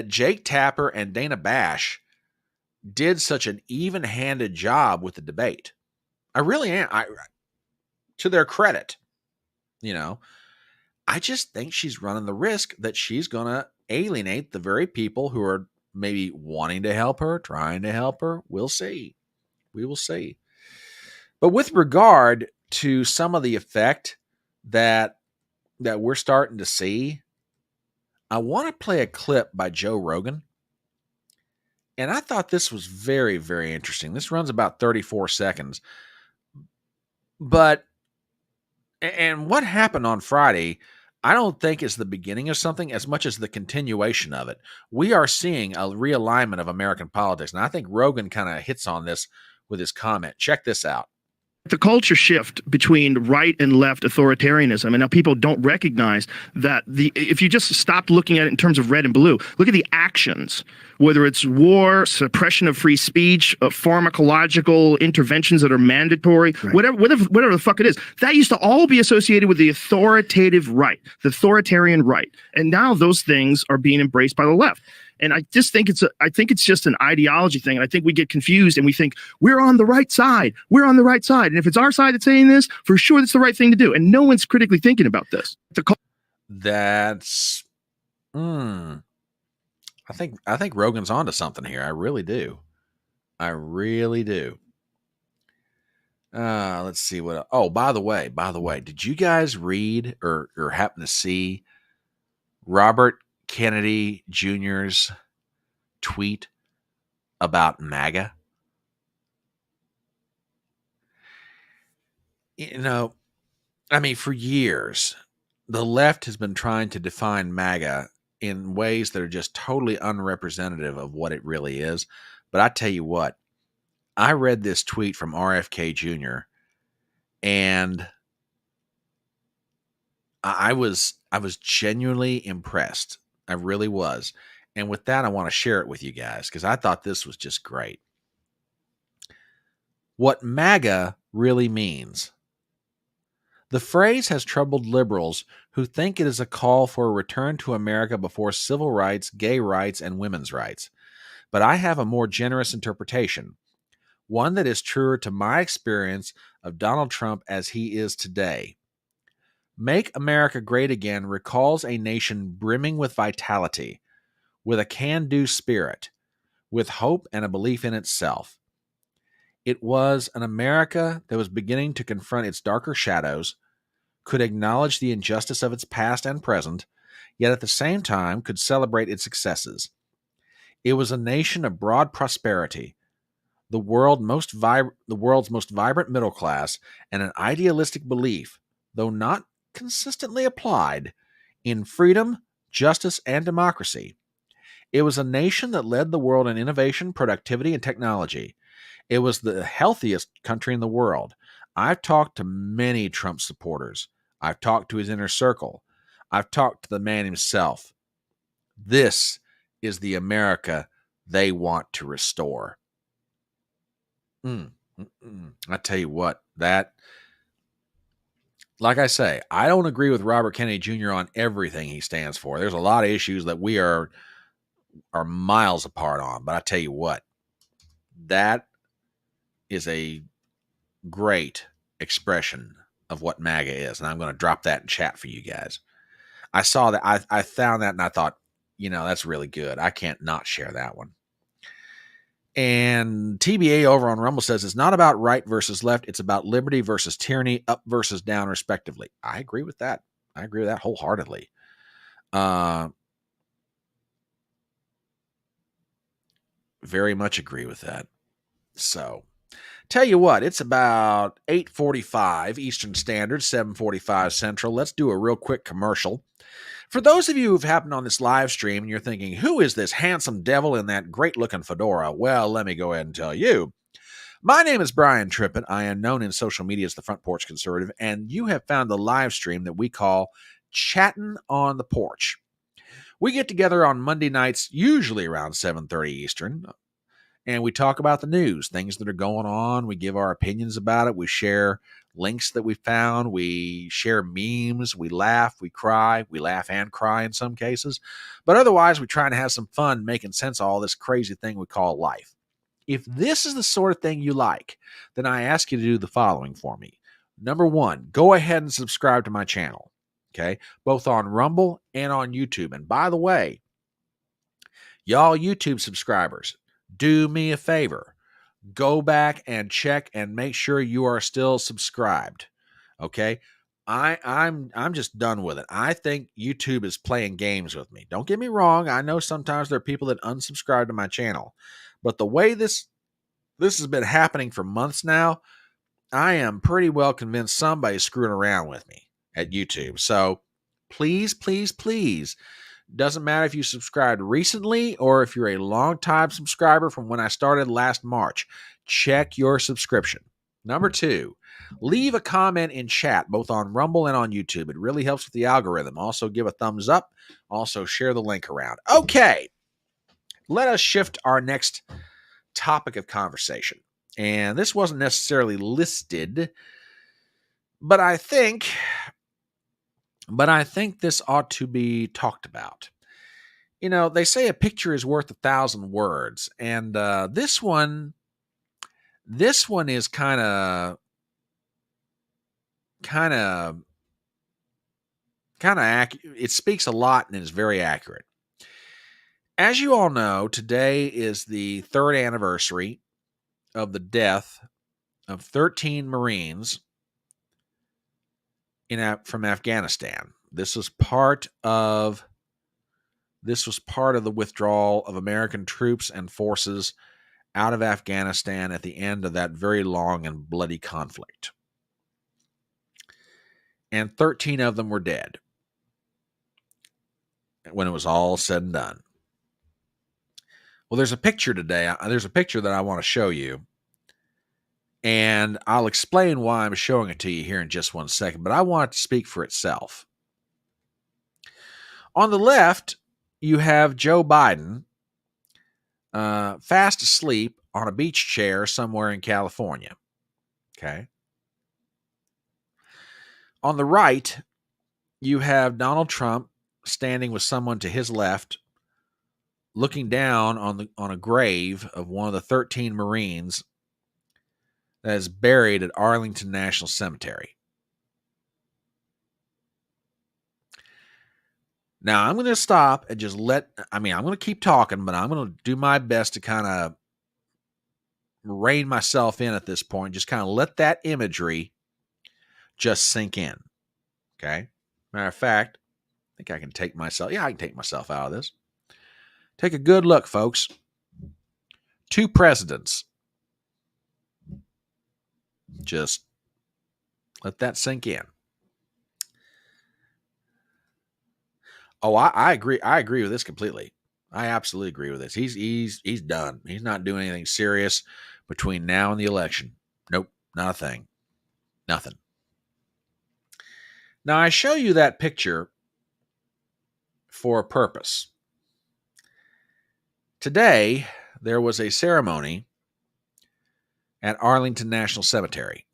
Jake Tapper and Dana Bash did such an even-handed job with the debate. I really am. To their credit, I just think she's running the risk that she's going to alienate the very people who are maybe wanting to help her, trying to help her. We'll see. We will see. But with regard to some of the effect that we're starting to see, I want to play a clip by Joe Rogan. And I thought this was very, very interesting. This runs about 34 seconds. And what happened on Friday, I don't think is the beginning of something as much as the continuation of it. We are seeing a realignment of American politics. And I think Rogan kind of hits on this with his comment. Check this out. The culture shift between right and left authoritarianism, and now people don't recognize that if you just stop looking at it in terms of red and blue, look at the actions, whether it's war, suppression of free speech, pharmacological interventions that are mandatory, right, whatever the fuck it is, that used to all be associated with the authoritative right, the authoritarian right, and now those things are being embraced by the left. And I just think it's just an ideology thing. And I think we get confused and we think we're on the right side. We're on the right side. And if it's our side that's saying this, for sure that's the right thing to do. And no one's critically thinking about this. That's I think Rogan's onto something here. I really do. Let's see what. Oh, by the way, did you guys read or happen to see Robert Kennedy Jr.'s tweet about MAGA? For years, the left has been trying to define MAGA in ways that are just totally unrepresentative of what it really is. But I tell you what, I read this tweet from RFK Jr. and I was genuinely impressed. I really was. And with that, I want to share it with you guys because I thought this was just great. What MAGA really means. The phrase has troubled liberals who think it is a call for a return to America before civil rights, gay rights, and women's rights. But I have a more generous interpretation, one that is truer to my experience of Donald Trump as he is today. Make America Great Again recalls a nation brimming with vitality, with a can-do spirit, with hope and a belief in itself. It was an America that was beginning to confront its darker shadows, could acknowledge the injustice of its past and present, yet at the same time could celebrate its successes. It was a nation of broad prosperity, the world's most vibrant middle class, and an idealistic belief, though not consistently applied, in freedom, justice, and democracy. It was a nation that led the world in innovation, productivity, and technology. It was the healthiest country in the world. I've talked to many Trump supporters. I've talked to his inner circle. I've talked to the man himself. This is the America they want to restore. I tell you what, that, like I say, I don't agree with Robert Kennedy Jr. on everything he stands for. There's a lot of issues that we are miles apart on, but I tell you what, that is a great expression of what MAGA is, and I'm going to drop that in chat for you guys. I saw that, I found that, and I thought, that's really good. I can't not share that one. And TBA over on Rumble says it's not about right versus left. It's about liberty versus tyranny, up versus down, respectively. I agree with that. I agree with that wholeheartedly. Very much agree with that. So, tell you what, it's about 8:45 Eastern Standard, 7:45 Central. Let's do a real quick commercial. For those of you who've happened on this live stream and you're thinking, who is this handsome devil in that great-looking fedora? Well, let me go ahead and tell you. My name is Brian Trippett. I am known in social media as the Front Porch Conservative, and you have found the live stream that we call Chattin on the Porch. We get together on Monday nights, usually around 7:30 Eastern, and we talk about the news, things that are going on. We give our opinions about it. We share links that we found. We share memes. We laugh. We cry. We laugh and cry in some cases. But otherwise, we try to have some fun making sense of all this crazy thing we call life. If this is the sort of thing you like, then I ask you to do the following for me. Number one, go ahead and subscribe to my channel, okay? Both on Rumble and on YouTube. And by the way, y'all YouTube subscribers, do me a favor. Go back and check and make sure you are still subscribed. Okay? I'm just done with it. I think YouTube is playing games with me. Don't get me wrong. I know sometimes there are people that unsubscribe to my channel. But the way this has been happening for months now, I am pretty well convinced somebody's screwing around with me at YouTube. So please, please, please, doesn't matter if you subscribed recently or if you're a long-time subscriber from when I started last March, check your subscription. Number two, leave a comment in chat, both on Rumble and on YouTube. It really helps with the algorithm. Also, give a thumbs up. Also, share the link around. Okay, let us shift our next topic of conversation. And this wasn't necessarily listed, but I think this ought to be talked about. They say a picture is worth 1,000 words, and this one is kind of accurate. It speaks a lot and is very accurate. As you all know, today is the 3rd anniversary of the death of 13 Marines from Afghanistan. This was part of the withdrawal of American troops and forces out of Afghanistan at the end of that very long and bloody conflict. And 13 of them were dead when it was all said and done. Well, there's a picture today. There's a picture that I want to show you. And I'll explain why I'm showing it to you here in just one second, but I want it to speak for itself. On the left you have Joe Biden fast asleep on a beach chair somewhere in California. Okay. On the right, you have Donald Trump standing with someone to his left, looking down on a grave of one of the 13 Marines that is buried at Arlington National Cemetery. Now, I'm going to stop and just I'm going to keep talking, but I'm going to do my best to kind of rein myself in at this point. Just kind of let that imagery just sink in. Okay? Matter of fact, I think I can take myself out of this. Take a good look, folks. 2 presidents. Just let that sink in. Oh, I agree. I agree with this completely. I absolutely agree with this. He's done. He's not doing anything serious between now and the election. Nope, not a thing. Nothing. Now, I show you that picture for a purpose. Today, there was a ceremony at Arlington National Cemetery.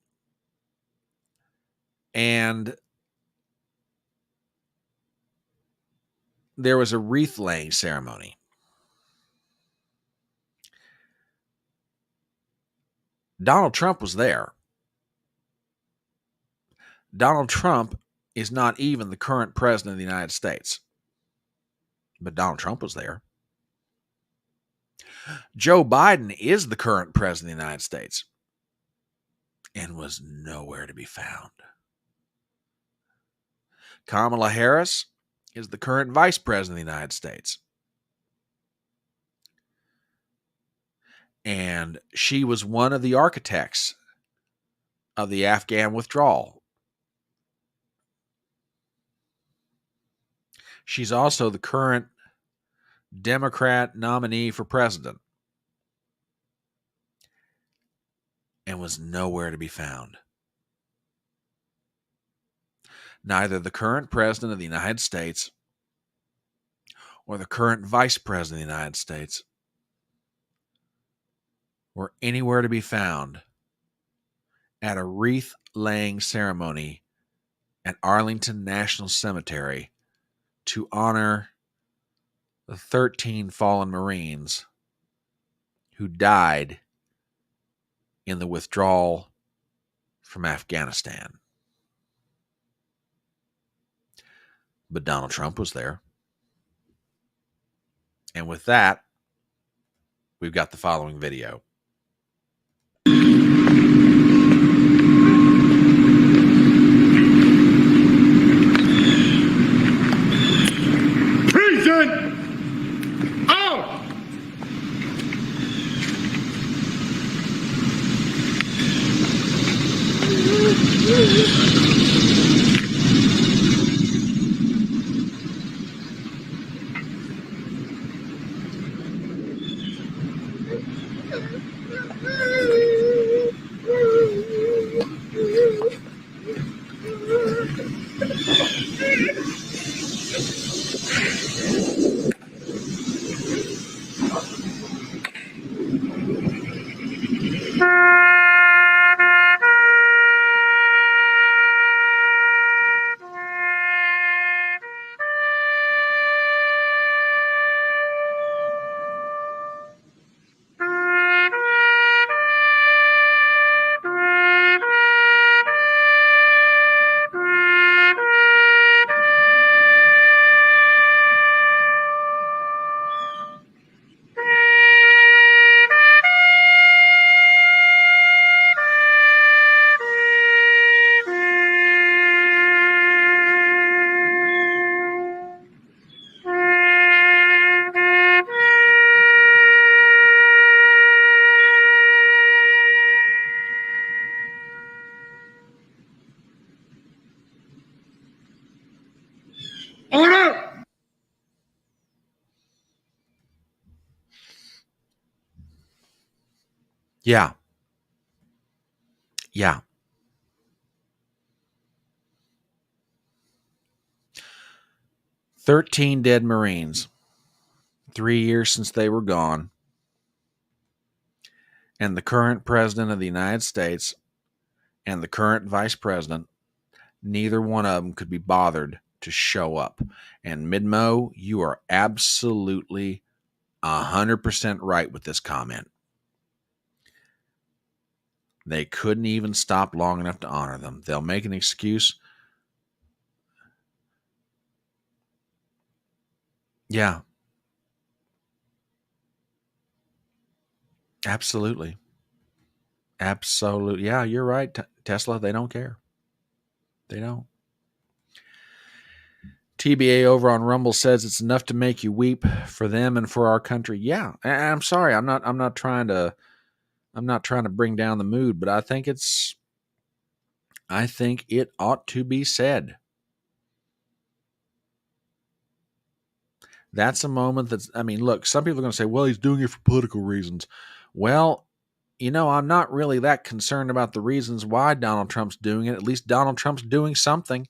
And there was a wreath laying ceremony. Donald Trump was there. Donald Trump is not even the current president of the United States. But Donald Trump was there. Joe Biden is the current president of the United States and was nowhere to be found. Kamla Harris is the current vice president of the United States. And she was one of the architects of the Afghan withdrawal. She's also the current Democrat nominee for president and was nowhere to be found. Neither the current president of the United States or the current vice president of the United States were anywhere to be found at a wreath-laying ceremony at Arlington National Cemetery to honor the 13 fallen Marines who died in the withdrawal from Afghanistan. But Donald Trump was there. And with that, we've got the following video. Treason! Out! Order! Yeah. 13 dead Marines 3 years since they were gone. And the current president of the United States and the current vice president, neither one of them could be bothered to show up. And Midmo, you are absolutely 100% right with this comment. They couldn't even stop long enough to honor them. They'll make an excuse. Yeah. Absolutely. Absolutely. Yeah, you're right, Tesla. They don't care. They don't. TBA over on Rumble says it's enough to make you weep for them and for our country. Yeah, I'm sorry. I'm not trying to bring down the mood, but I think it ought to be said. That's a moment look, some people are going to say, well, he's doing it for political reasons. Well, I'm not really that concerned about the reasons why Donald Trump's doing it. At least Donald Trump's doing something.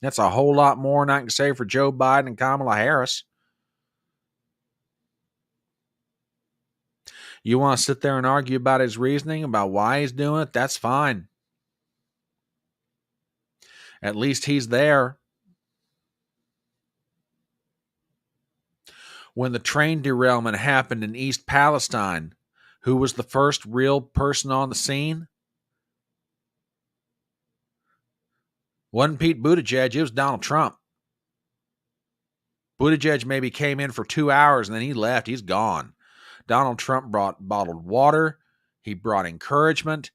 That's a whole lot more than I can say for Joe Biden and Kamala Harris. You want to sit there and argue about his reasoning, about why he's doing it? That's fine. At least he's there. When the train derailment happened in East Palestine, who was the first real person on the scene? Wasn't Pete Buttigieg, it was Donald Trump. Buttigieg maybe came in for 2 hours and then he left. He's gone. Donald Trump brought bottled water. He brought encouragement.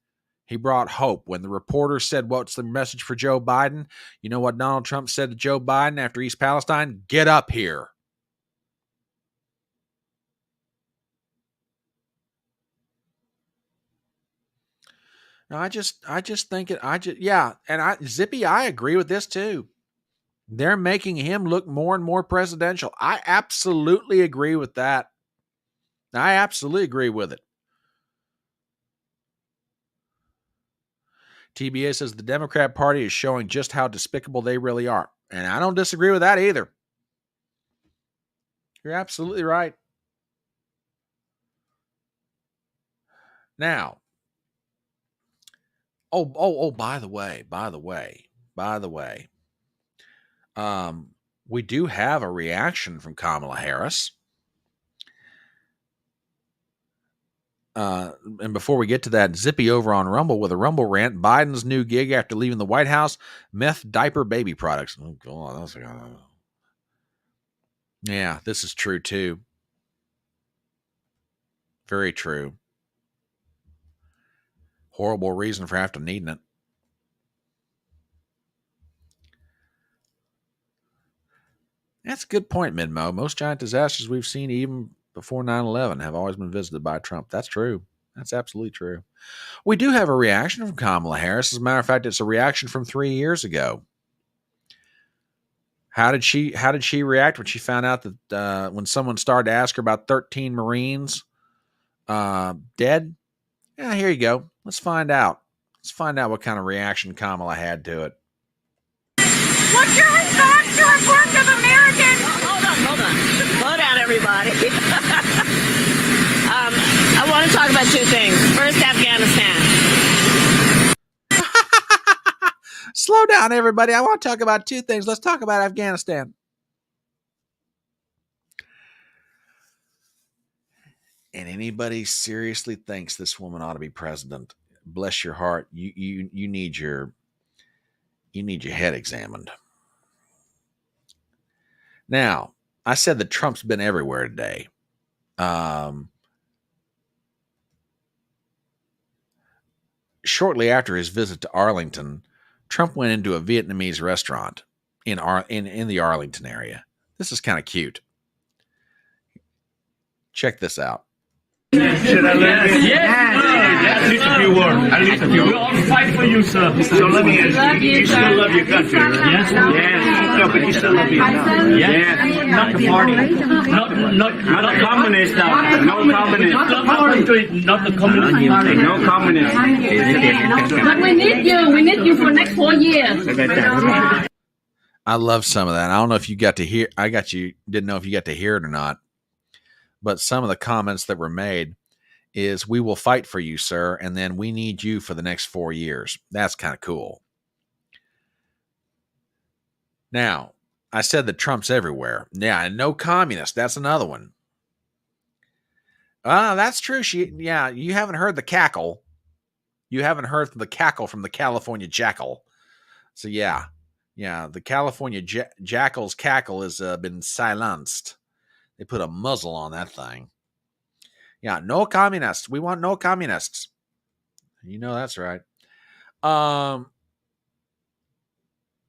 He brought hope. When the reporter said, what's the message for Joe Biden? You know what Donald Trump said to Joe Biden after East Palestine? Get up here. Now, I just think Zippy, I agree with this too. They're making him look more and more presidential. I absolutely agree with that. I absolutely agree with it. TBA says the Democrat Party is showing just how despicable they really are. And I don't disagree with that either. You're absolutely right. Now, by the way, we do have a reaction from Kamala Harris. And before we get to that, Zippy over on Rumble with a Rumble rant. Biden's new gig after leaving the White House: meth diaper baby products. Oh God, yeah, this is true too. Very true. Horrible reason for after needing it. That's a good point, Midmo. Most giant disasters we've seen even before 9/11 have always been visited by Trump. That's true. That's absolutely true. We do have a reaction from Kamala Harris. As a matter of fact, it's a reaction from 3 years ago. How did she react when she found out that when someone started to ask her about 13 Marines dead? Yeah, here you go. Let's find out. Let's find out what kind of reaction Kamala had to it. What's your response to reports of Americans? Hold on. Slow down, everybody. I want to talk about two things. First, Afghanistan. Slow down, everybody. I want to talk about two things. Let's talk about Afghanistan. And anybody seriously thinks this woman ought to be president, bless your heart. You need your head examined. Now, I said that Trump's been everywhere today. Shortly after his visit to Arlington, Trump went into a Vietnamese restaurant in the Arlington area. This is kind of cute. Check this out. Should I let you? Yes. At least a few words. At least a few words. We'll all fight for you, sir. So let me ask you. You still love your country, right? Yes. Yes. No, but you still love Vietnam. Yes. Not the party. Not the communist now. No communist. Not the communist party. No communist. But we need you. We need you for the next 4 years. I love some of that. I don't know if you got to hear. Didn't know if you got to hear it or not. but some of the comments that were made is, "We will fight for you, sir, and then we need you for the next 4 years." That's kind of cool. Now, I said that Trump's everywhere. Yeah, and no communist. That's another one. That's true. You haven't heard the cackle. You haven't heard the cackle from the California jackal. So yeah, the California jackal's cackle has been silenced. They put a muzzle on that thing. Yeah, no communists. We want no communists. You know that's right.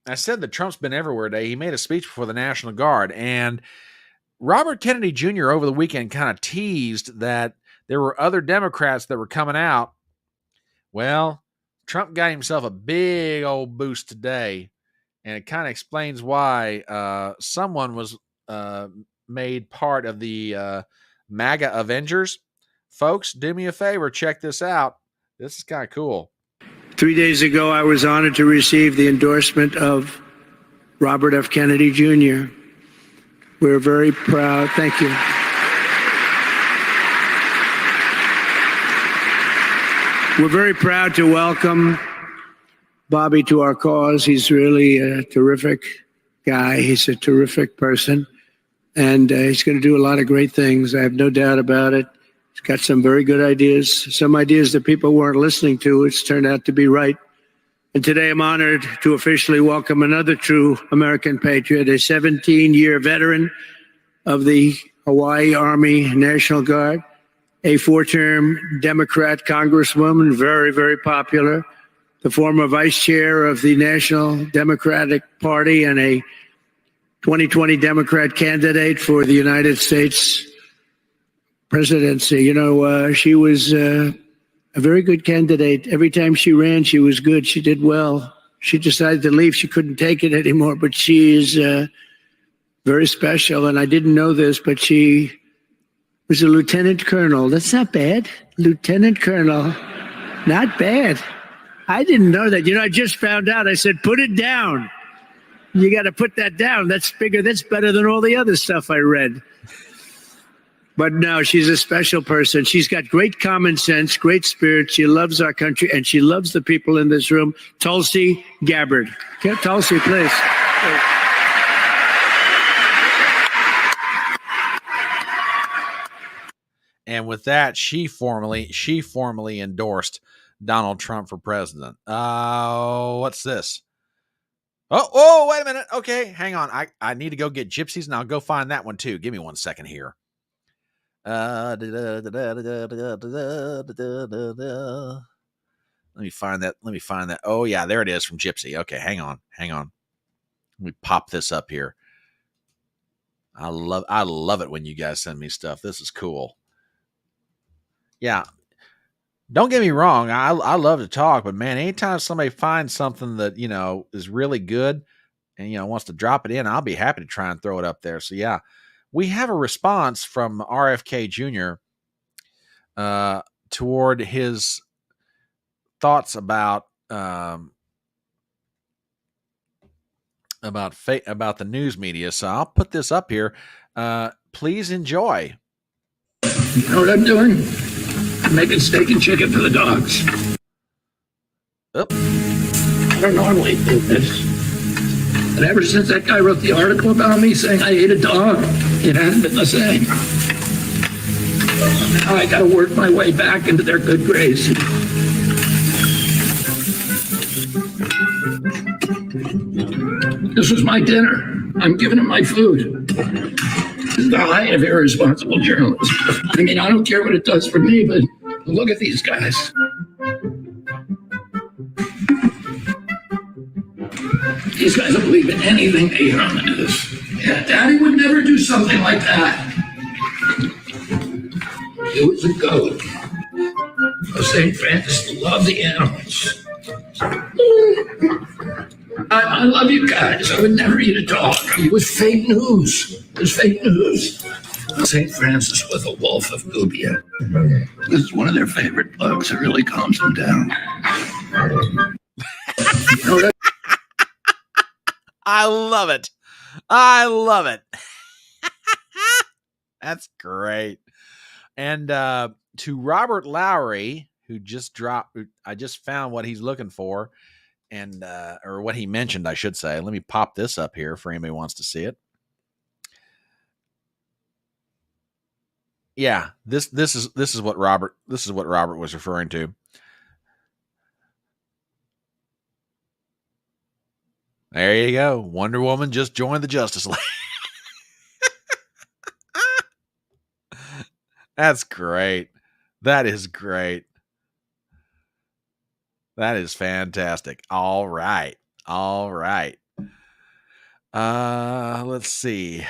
I said that Trump's been everywhere today. He made a speech before the National Guard, and Robert Kennedy Jr. over the weekend kind of teased that there were other Democrats that were coming out. Well, Trump got himself a big old boost today, and it kind of explains why someone was made part of the MAGA Avengers. Folks, do me a favor, check this out. This is kind of cool. 3 days ago, I was honored to receive the endorsement of Robert F. Kennedy Jr. We're very proud. Thank you. We're very proud to welcome Bobby to our cause. He's really a terrific guy. He's a terrific person, and he's going to do a lot of great things. I have no doubt about it. He's got some very good ideas, some ideas that people weren't listening to. It's turned out to be right. And today I'm honored to officially welcome another true American patriot, a 17-year veteran of the Hawaii Army National Guard, a 4-term Democrat congresswoman, very, very popular, the former vice chair of the National Democratic Party and a 2020 Democrat candidate for the United States presidency. You know, she was a very good candidate. Every time she ran, she was good. She did well. She decided to leave. She couldn't take it anymore, but she is very special. And I didn't know this, but she was a lieutenant colonel. That's not bad. Lieutenant colonel. Not bad. I didn't know that. You know, I just found out. I said, put it down. You got to put that down. That's bigger. That's better than all the other stuff I read. But no, she's a special person. She's got great common sense, great spirit. She loves our country, and she loves the people in this room. Tulsi Gabbard. Okay, Tulsi, please. And with that, she formally endorsed Donald Trump for president. What's this? Oh, wait a minute. Okay, hang on. I need to go get gypsies, and I'll go find that one too. Give me 1 second here. Let me find that. Oh yeah, there it is from Gypsy. Okay, hang on. Let me pop this up here. I love it when you guys send me stuff. This is cool. Yeah. Don't get me wrong. I love to talk, but man, anytime somebody finds something that, you know, is really good and, you know, wants to drop it in, I'll be happy to try and throw it up there. So yeah, we have a response from RFK Jr. Toward his thoughts about the news media. So I'll put this up here. Please enjoy. You know what I'm doing? I'm making steak and chicken for the dogs. Oop. I don't normally do this. And ever since that guy wrote the article about me saying I ate a dog, it hasn't been the same. Now I gotta work my way back into their good grace. This was my dinner. I'm giving him my food. This is the height of irresponsible journalism. I mean, I don't care what it does for me, but look at these guys. These guys will believe in anything they hear on the news. Yeah, Daddy would never do something like that. It was a goat. St. Francis loved the animals. I love you guys. I would never eat a dog. It was fake news. It was fake news. St. Francis was a wolf of Gubia. This is one of their favorite bugs. It really calms them down. I love it. I love it. That's great. And to Robert Lowry, who just dropped, I just found what he's looking for, and or what he mentioned, I should say. Let me pop this up here for anybody who wants to see it. Yeah, this is what Robert was referring to. There you go. Wonder Woman just joined the Justice League. That's great. That is great. That is fantastic. All right. Let's see.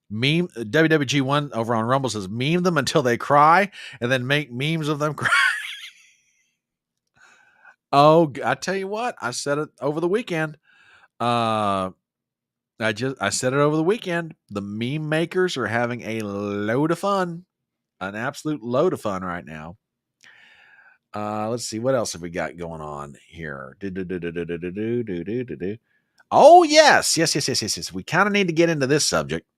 Meme WWG1 over on Rumble says meme them until they cry and then make memes of them cry. Oh, I tell you what, I said it over the weekend. I said it over the weekend. The meme makers are having a load of fun. An absolute load of fun right now. Let's see, what else have we got going on here? Oh, yes. We kind of need to get into this subject.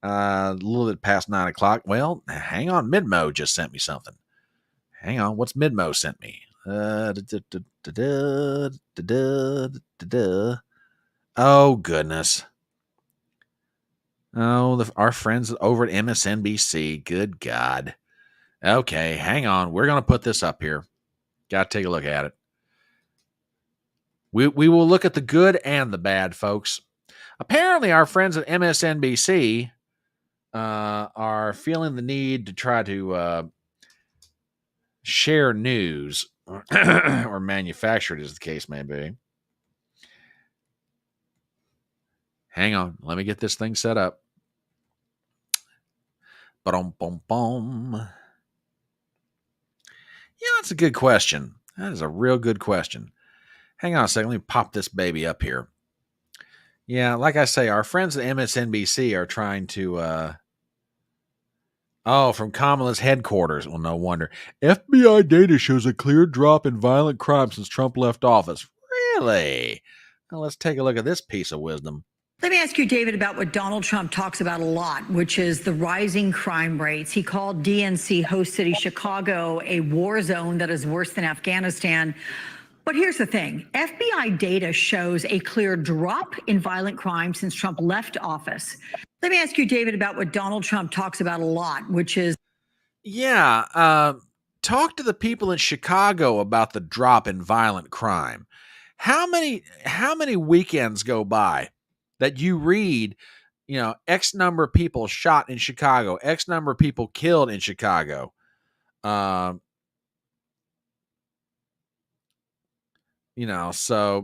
A little bit past 9 o'clock. Well, hang on. Midmo just sent me something. Hang on. What's Midmo sent me? Oh, goodness. Oh, our friends over at MSNBC. Good God. Okay, hang on. We're going to put this up here. Got to take a look at it. We will look at the good and the bad, folks. Apparently, our friends at MSNBC are feeling the need to try to share news or manufacture it, as the case may be. Hang on. Let me get this thing set up. Ba-dum-bum-bum. Yeah, that's a good question. That is a real good question. Hang on a second. Let me pop this baby up here. Yeah, like I say, our friends at MSNBC are trying to... from Kamala's headquarters. Well, no wonder. FBI data shows a clear drop in violent crime since Trump left office. Really? Well, let's take a look at this piece of wisdom. Let me ask you, David, about what Donald Trump talks about a lot, which is the rising crime rates. He called DNC host city Chicago a war zone that is worse than Afghanistan. But here's the thing. FBI data shows a clear drop in violent crime since Trump left office. Let me ask you, David, about what Donald Trump talks about a lot, which is... Yeah, talk to the people in Chicago about the drop in violent crime. How many weekends go by that you read, X number of people shot in Chicago, X number of people killed in Chicago? So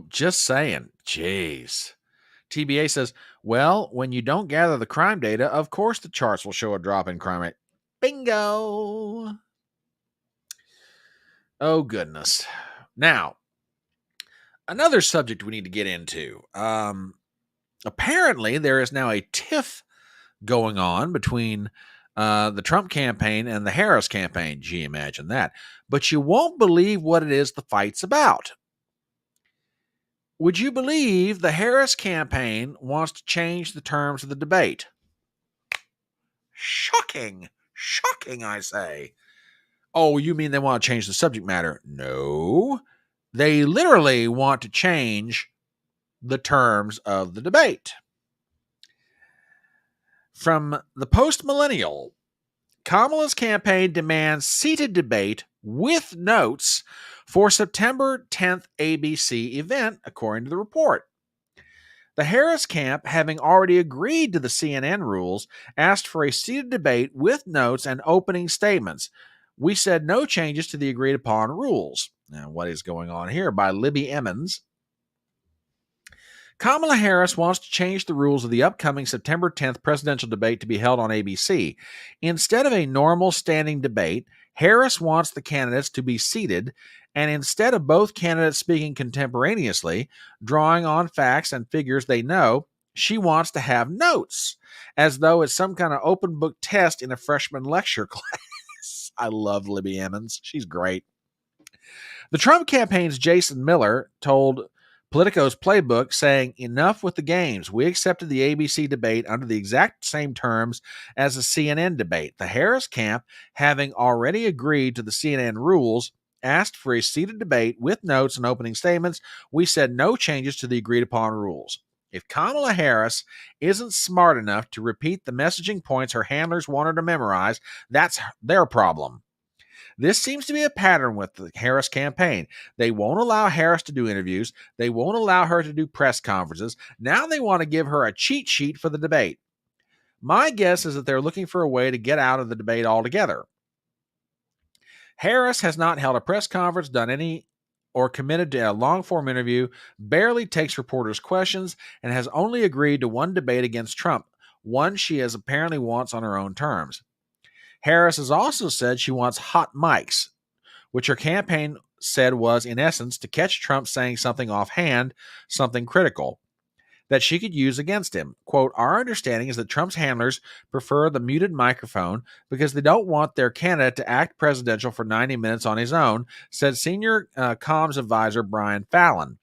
just saying, jeez. TBA says, well, when you don't gather the crime data, of course the charts will show a drop in crime rate. Bingo. Oh, goodness. Now, another subject we need to get into. Apparently, there is now a tiff going on between the Trump campaign and the Harris campaign. Gee, imagine that. But you won't believe what it is the fight's about. Would you believe the Harris campaign wants to change the terms of the debate? Shocking. Shocking, I say. Oh, you mean they want to change the subject matter? No. They literally want to change the terms of the debate. From the Post-Millennial, Kamala's campaign demands seated debate with notes for September 10th ABC event, according to the report. The Harris camp, having already agreed to the CNN rules, asked for a seated debate with notes and opening statements. We said no changes to the agreed upon rules. Now, what is going on here? By Libby Emmons. Kamala Harris wants to change the rules of the upcoming September 10th presidential debate to be held on ABC. Instead of a normal standing debate, Harris wants the candidates to be seated, and instead of both candidates speaking contemporaneously, drawing on facts and figures they know, she wants to have notes, as though it's some kind of open book test in a freshman lecture class. I love Libby Emmons. She's great. The Trump campaign's Jason Miller told Politico's playbook, saying, enough with the games. We accepted the ABC debate under the exact same terms as the CNN debate. The Harris camp, having already agreed to the CNN rules, asked for a seated debate with notes and opening statements. We said no changes to the agreed upon rules. If Kamala Harris isn't smart enough to repeat the messaging points her handlers want her to memorize, that's their problem. This seems to be a pattern with the Harris campaign. They won't allow Harris to do interviews. They won't allow her to do press conferences. Now they want to give her a cheat sheet for the debate. My guess is that they're looking for a way to get out of the debate altogether. Harris has not held a press conference, done any, or committed to a long-form interview, barely takes reporters' questions, and has only agreed to one debate against Trump, one she has apparently wants on her own terms. Harris has also said she wants hot mics, which her campaign said was, in essence, to catch Trump saying something offhand, something critical, that she could use against him. Quote, our understanding is that Trump's handlers prefer the muted microphone because they don't want their candidate to act presidential for 90 minutes on his own, said senior comms advisor Brian Fallon.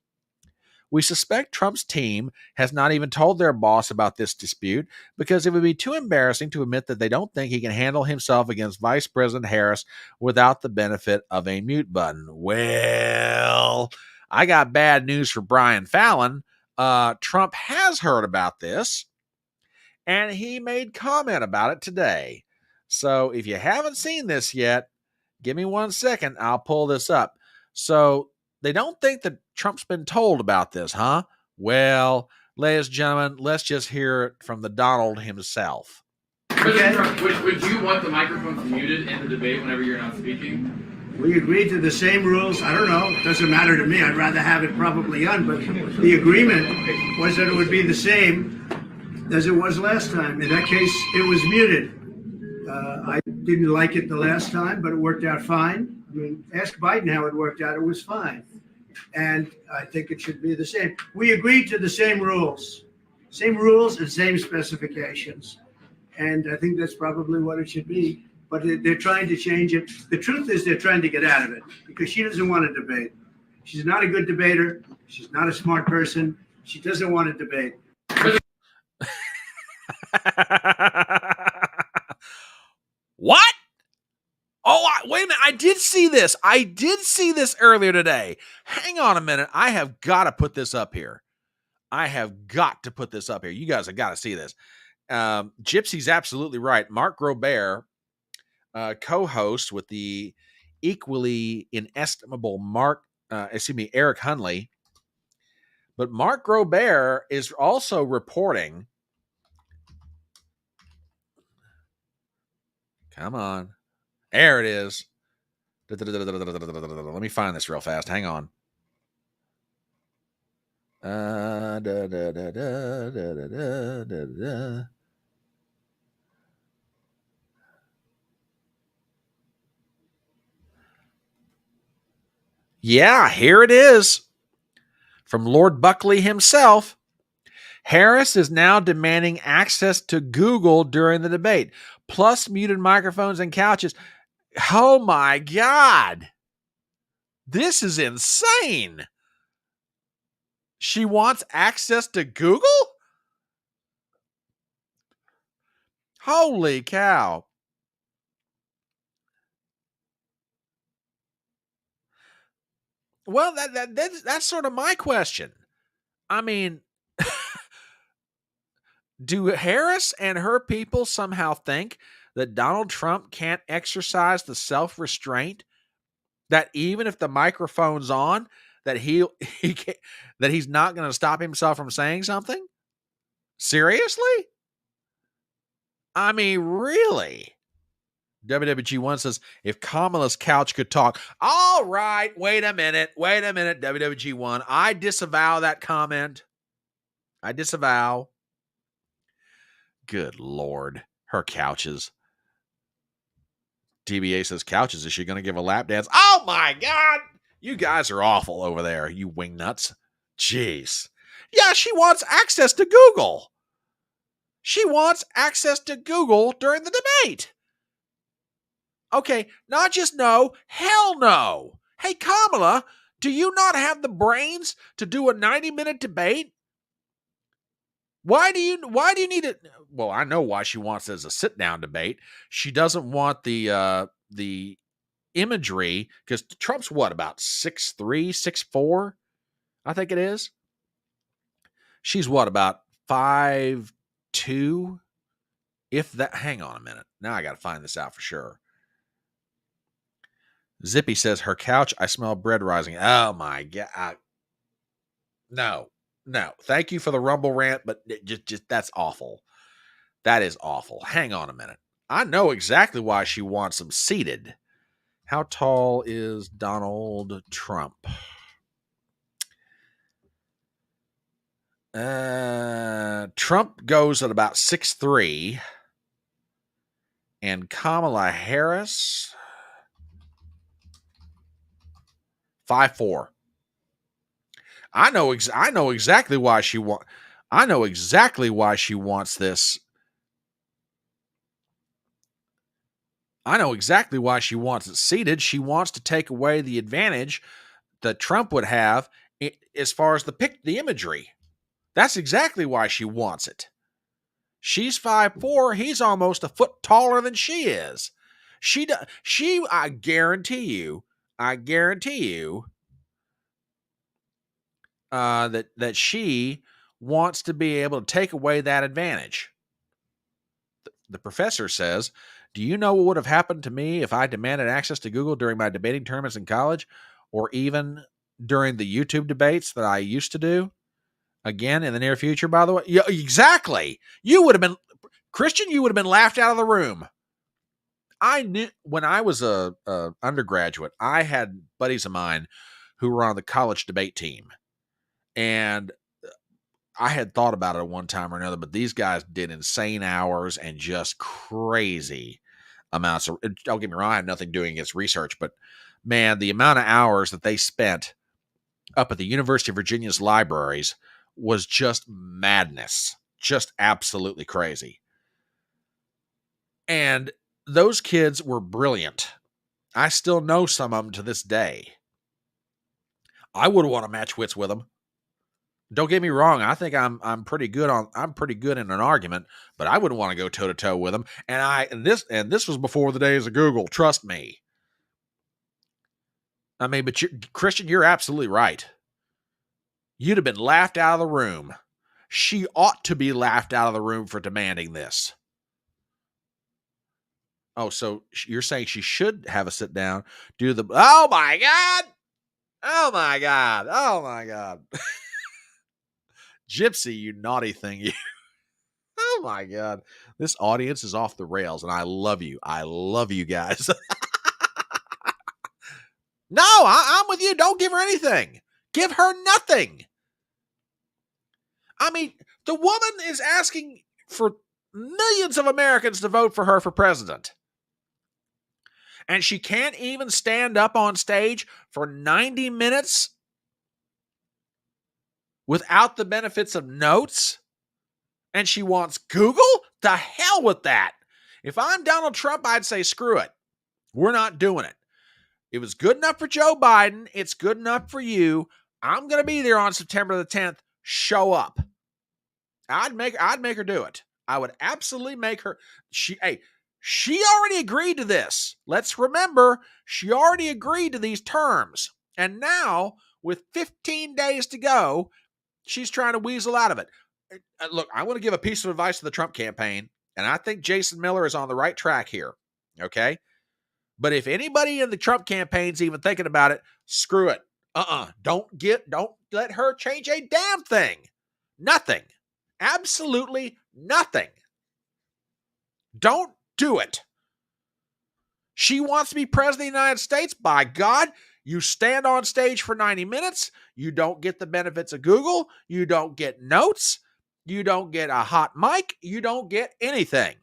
We suspect Trump's team has not even told their boss about this dispute because it would be too embarrassing to admit that they don't think he can handle himself against Vice President Harris without the benefit of a mute button. Well, I got bad news for Brian Fallon. Trump has heard about this, and he made comment about it today. So if you haven't seen this yet, give me 1 second. I'll pull this up. So they don't think that Trump's been told about this, huh? Well, ladies and gentlemen, let's just hear it from the Donald himself. President Trump, would you want the microphones muted in the debate whenever you're not speaking? We agreed to the same rules. I don't know. It doesn't matter to me. I'd rather have it probably on, but the agreement was that it would be the same as it was last time. In that case, it was muted. I didn't like it the last time, but it worked out fine. I mean, ask Biden how it worked out. It was fine. And I think it should be the same. We agreed to the same rules and same specifications. And I think that's probably what it should be. But they're trying to change it. The truth is they're trying to get out of it because she doesn't want to debate. She's not a good debater. She's not a smart person. She doesn't want to debate. What? Oh, wait a minute. I did see this. I did see this earlier today. Hang on a minute. I have got to put this up here. You guys have got to see this. Gypsy's absolutely right. Mark Robert, co-host with the equally inestimable Eric Hunley. But Mark Robert is also reporting. Come on. There it is. Let me find this real fast. Hang on. Yeah, here it is. From Lord Buckley himself. Harris is now demanding access to Google during the debate, plus muted microphones and couches. Oh my God. This is insane. She wants access to Google? Holy cow. Well, that's sort of my question. I mean, do Harris and her people somehow think that Donald Trump can't exercise the self-restraint that even if the microphone's on, that that he's not going to stop himself from saying something? Seriously? I mean, really? WWG1 says, if Kamala's couch could talk. All right, wait a minute, WWG1. I disavow that comment. I disavow. Good Lord. Her couches. DBA says, couches, is she going to give a lap dance? Oh my God. You guys are awful over there, you wingnuts. Jeez. Yeah, she wants access to Google. She wants access to Google during the debate. Okay, not just no, hell no. Hey, Kamala, Do you not have the brains to do a 90-minute debate? Why do you need it? Well, I know why she wants it as a sit-down debate. She doesn't want the imagery, because Trump's what, about 6'3", 6'4"? I think it is. She's what, about 5'2"? If that, hang on a minute. Now I got to find this out for sure. Zippy says, her couch, I smell bread rising. Oh my God. No. Thank you for the Rumble rant, but just that's awful. That is awful. Hang on a minute. I know exactly why she wants him seated. How tall is Donald Trump? Trump goes at about 6'3", and Kamala Harris 5'4". I know exactly why she wants this. I know exactly why she wants it seated. She wants to take away the advantage that Trump would have as far as the imagery. That's exactly why she wants it. She's 5'4". He's almost a foot taller than she is. I guarantee you that she wants to be able to take away that advantage. The professor says, do you know what would have happened to me if I demanded access to Google during my debating tournaments in college, or even during the YouTube debates that I used to do? Again, in the near future, by the way. Yeah, exactly. You would have been, Christian, you would have been laughed out of the room. I knew when I was a undergraduate, I had buddies of mine who were on the college debate team. And I had thought about it at one time or another, but these guys did insane hours and just crazy amounts of, don't get me wrong, I have nothing doing against research, but man, the amount of hours that they spent up at the University of Virginia's libraries was just madness, just absolutely crazy. And those kids were brilliant. I still know some of them to this day. I would want to match wits with them. Don't get me wrong. I think I'm pretty good in an argument, but I wouldn't want to go toe to toe with them. And this was before the days of Google. Trust me. I mean, but Christian, you're absolutely right. You'd have been laughed out of the room. She ought to be laughed out of the room for demanding this. Oh, so you're saying she should have a sit down, do the, oh my God. Oh my God. Oh my God. Gypsy, you naughty thing. You. Oh my God. This audience is off the rails, and I love you. I love you guys. No, I'm with you. Don't give her anything. Give her nothing. I mean, the woman is asking for millions of Americans to vote for her for president. And she can't even stand up on stage for 90 minutes without the benefits of notes. And she wants Google? To hell with that. If I'm Donald Trump, I'd say, screw it. We're not doing it. It was good enough for Joe Biden. It's good enough for you. I'm going to be there on September the 10th. Show up. I'd make her do it. I would absolutely make her. She already agreed to this. Let's remember, she already agreed to these terms. And now, with 15 days to go, she's trying to weasel out of it. Look, I want to give a piece of advice to the Trump campaign, and I think Jason Miller is on the right track here. Okay? But if anybody in the Trump campaign's even thinking about it, screw it. Don't let her change a damn thing. Nothing. Absolutely nothing. Don't do it. She wants to be president of the United States. By God, you stand on stage for 90 minutes. You don't get the benefits of Google. You don't get notes. You don't get a hot mic. You don't get anything.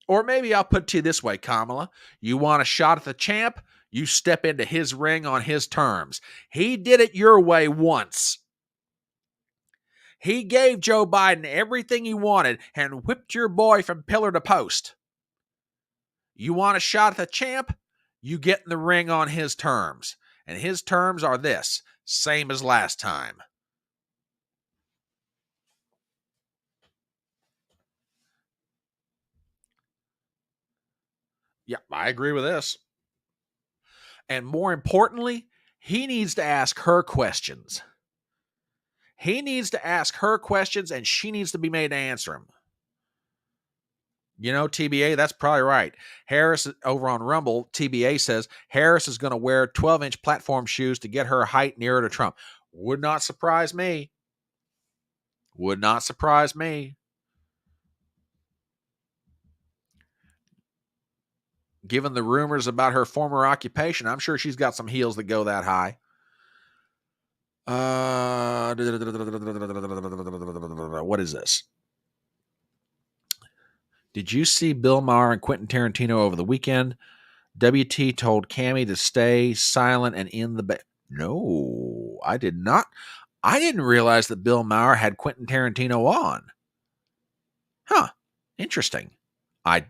Or maybe I'll put it to you this way, Kamala. You want a shot at the champ? You step into his ring on his terms. He did it your way once. He gave Joe Biden everything he wanted and whipped your boy from pillar to post. You want a shot at the champ? You get in the ring on his terms. And his terms are this, same as last time. Yeah, I agree with this. And more importantly, he needs to ask her questions. He needs to ask her questions, and she needs to be made to answer them. You know, TBA, that's probably right. Harris over on Rumble, TBA says Harris is going to wear 12-inch platform shoes to get her height nearer to Trump. Would not surprise me. Would not surprise me. Given the rumors about her former occupation, I'm sure she's got some heels that go that high. What is this? Did you see Bill Maher and Quentin Tarantino over the weekend? WT told Cammie to stay silent and in the No, I did not. I didn't realize that Bill Maher had Quentin Tarantino on. Huh. Interesting. I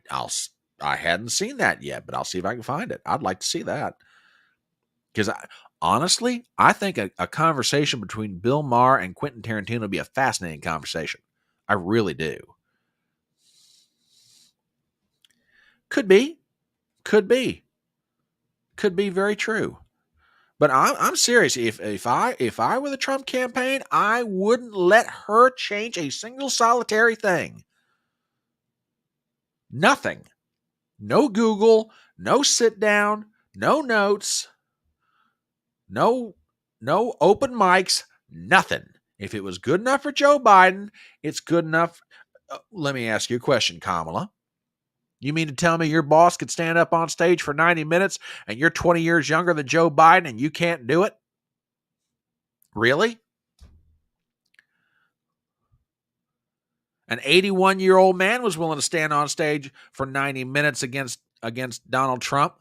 hadn't seen that yet, but I'll see if I can find it. I'd like to see that. Because honestly, I think a conversation between Bill Maher and Quentin Tarantino would be a fascinating conversation. I really do. Could be. Could be. Could be very true. But I'm serious. If I were the Trump campaign, I wouldn't let her change a single solitary thing. Nothing. No Google, no sit down, no notes, no open mics, nothing. If it was good enough for Joe Biden, it's good enough. Let me ask you a question, Kamala. You mean to tell me your boss could stand up on stage for 90 minutes and you're 20 years younger than Joe Biden and you can't do it? Really? An 81-year-old man was willing to stand on stage for 90 minutes against Donald Trump.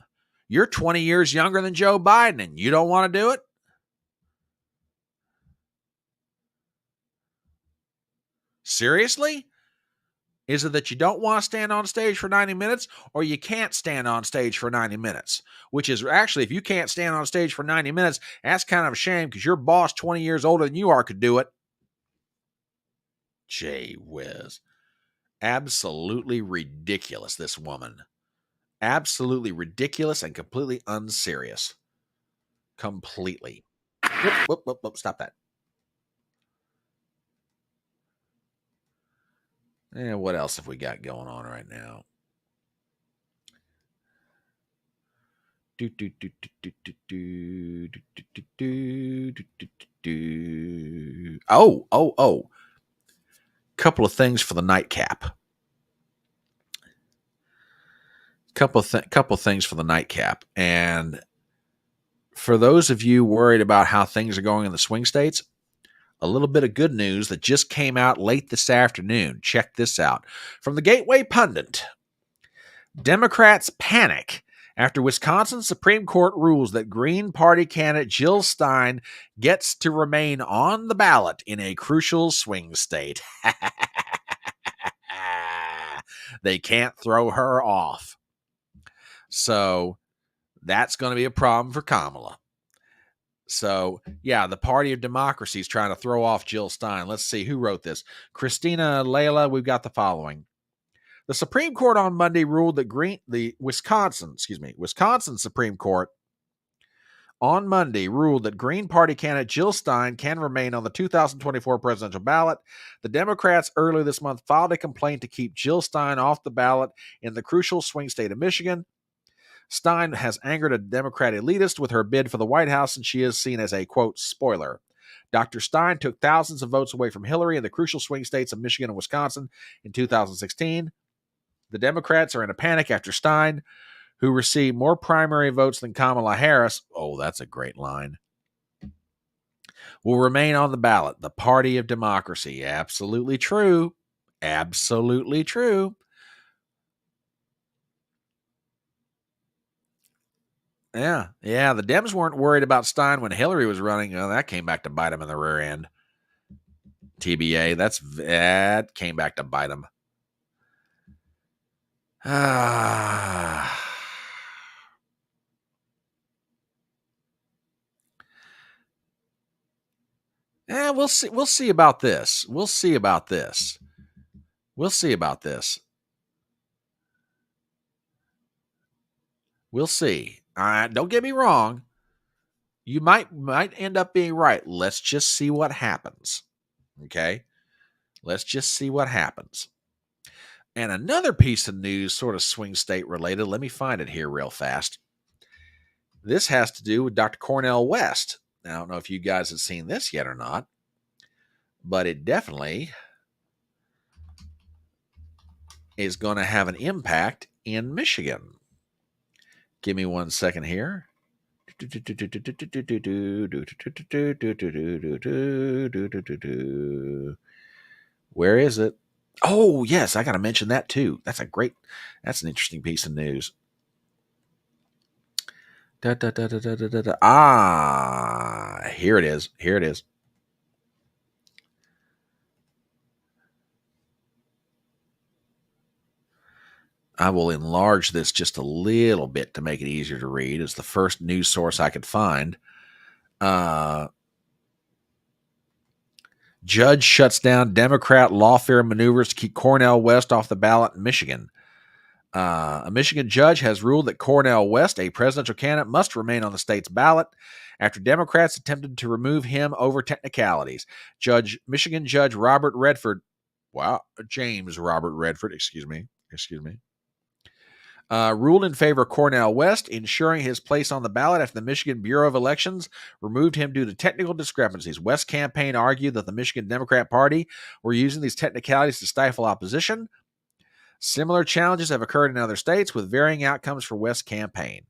You're 20 years younger than Joe Biden and you don't want to do it? Seriously? Is it that you don't want to stand on stage for 90 minutes or you can't stand on stage for 90 minutes? Which is actually, if you can't stand on stage for 90 minutes, that's kind of a shame because your boss 20 years older than you are could do it. Gee whiz. Absolutely ridiculous, this woman. Absolutely ridiculous and completely unserious. Completely. Whoop, stop that. And what else have we got going on right now? Oh. Couple of things for the Nightcap. Couple things for the Nightcap. And for those of you worried about how things are going in the swing states, a little bit of good news that just came out late this afternoon. Check this out. From the Gateway Pundit. Democrats panic after Wisconsin Supreme Court rules that Green Party candidate Jill Stein gets to remain on the ballot in a crucial swing state. They can't throw her off. So that's going to be a problem for Kamala. So, yeah, the Party of Democracy is trying to throw off Jill Stein. Let's see who wrote this. Christina Layla, we've got the following. The Supreme Court on Monday ruled that Wisconsin Supreme Court on Monday ruled that Green Party candidate Jill Stein can remain on the 2024 presidential ballot. The Democrats earlier this month filed a complaint to keep Jill Stein off the ballot in the crucial swing state of Michigan. Stein has angered a Democrat elitist with her bid for the White House, and she is seen as a, quote, spoiler. Dr. Stein took thousands of votes away from Hillary in the crucial swing states of Michigan and Wisconsin in 2016. The Democrats are in a panic after Stein, who received more primary votes than Kamala Harris, oh, that's a great line, will remain on the ballot. The Party of Democracy. Absolutely true. Absolutely true. Yeah. The Dems weren't worried about Stein when Hillary was running. Oh, that came back to bite him in the rear end. TBA, that came back to bite him. We'll see. We'll see about this. We'll see about this. We'll see about this. We'll see. Don't get me wrong. You might end up being right. Let's just see what happens. Okay? Let's just see what happens. And another piece of news, sort of swing state related. Let me find it here real fast. This has to do with Dr. Cornel West. Now, I don't know if you guys have seen this yet or not, but it definitely is going to have an impact in Michigan. Give me 1 second here. Where is it? Oh, yes, I got to mention that too. That's an interesting piece of news. Here it is. Here it is. I will enlarge this just a little bit to make it easier to read. It's the first news source I could find. Judge shuts down Democrat lawfare maneuvers to keep Cornel West off the ballot in Michigan. A Michigan judge has ruled that Cornel West, a presidential candidate, must remain on the state's ballot after Democrats attempted to remove him over technicalities. Michigan Judge Robert Redford, James Robert Redford, excuse me, ruled in favor of Cornel West, ensuring his place on the ballot after the Michigan Bureau of Elections removed him due to technical discrepancies. West's campaign argued that the Michigan Democrat Party were using these technicalities to stifle opposition. Similar challenges have occurred in other states with varying outcomes for West's campaign.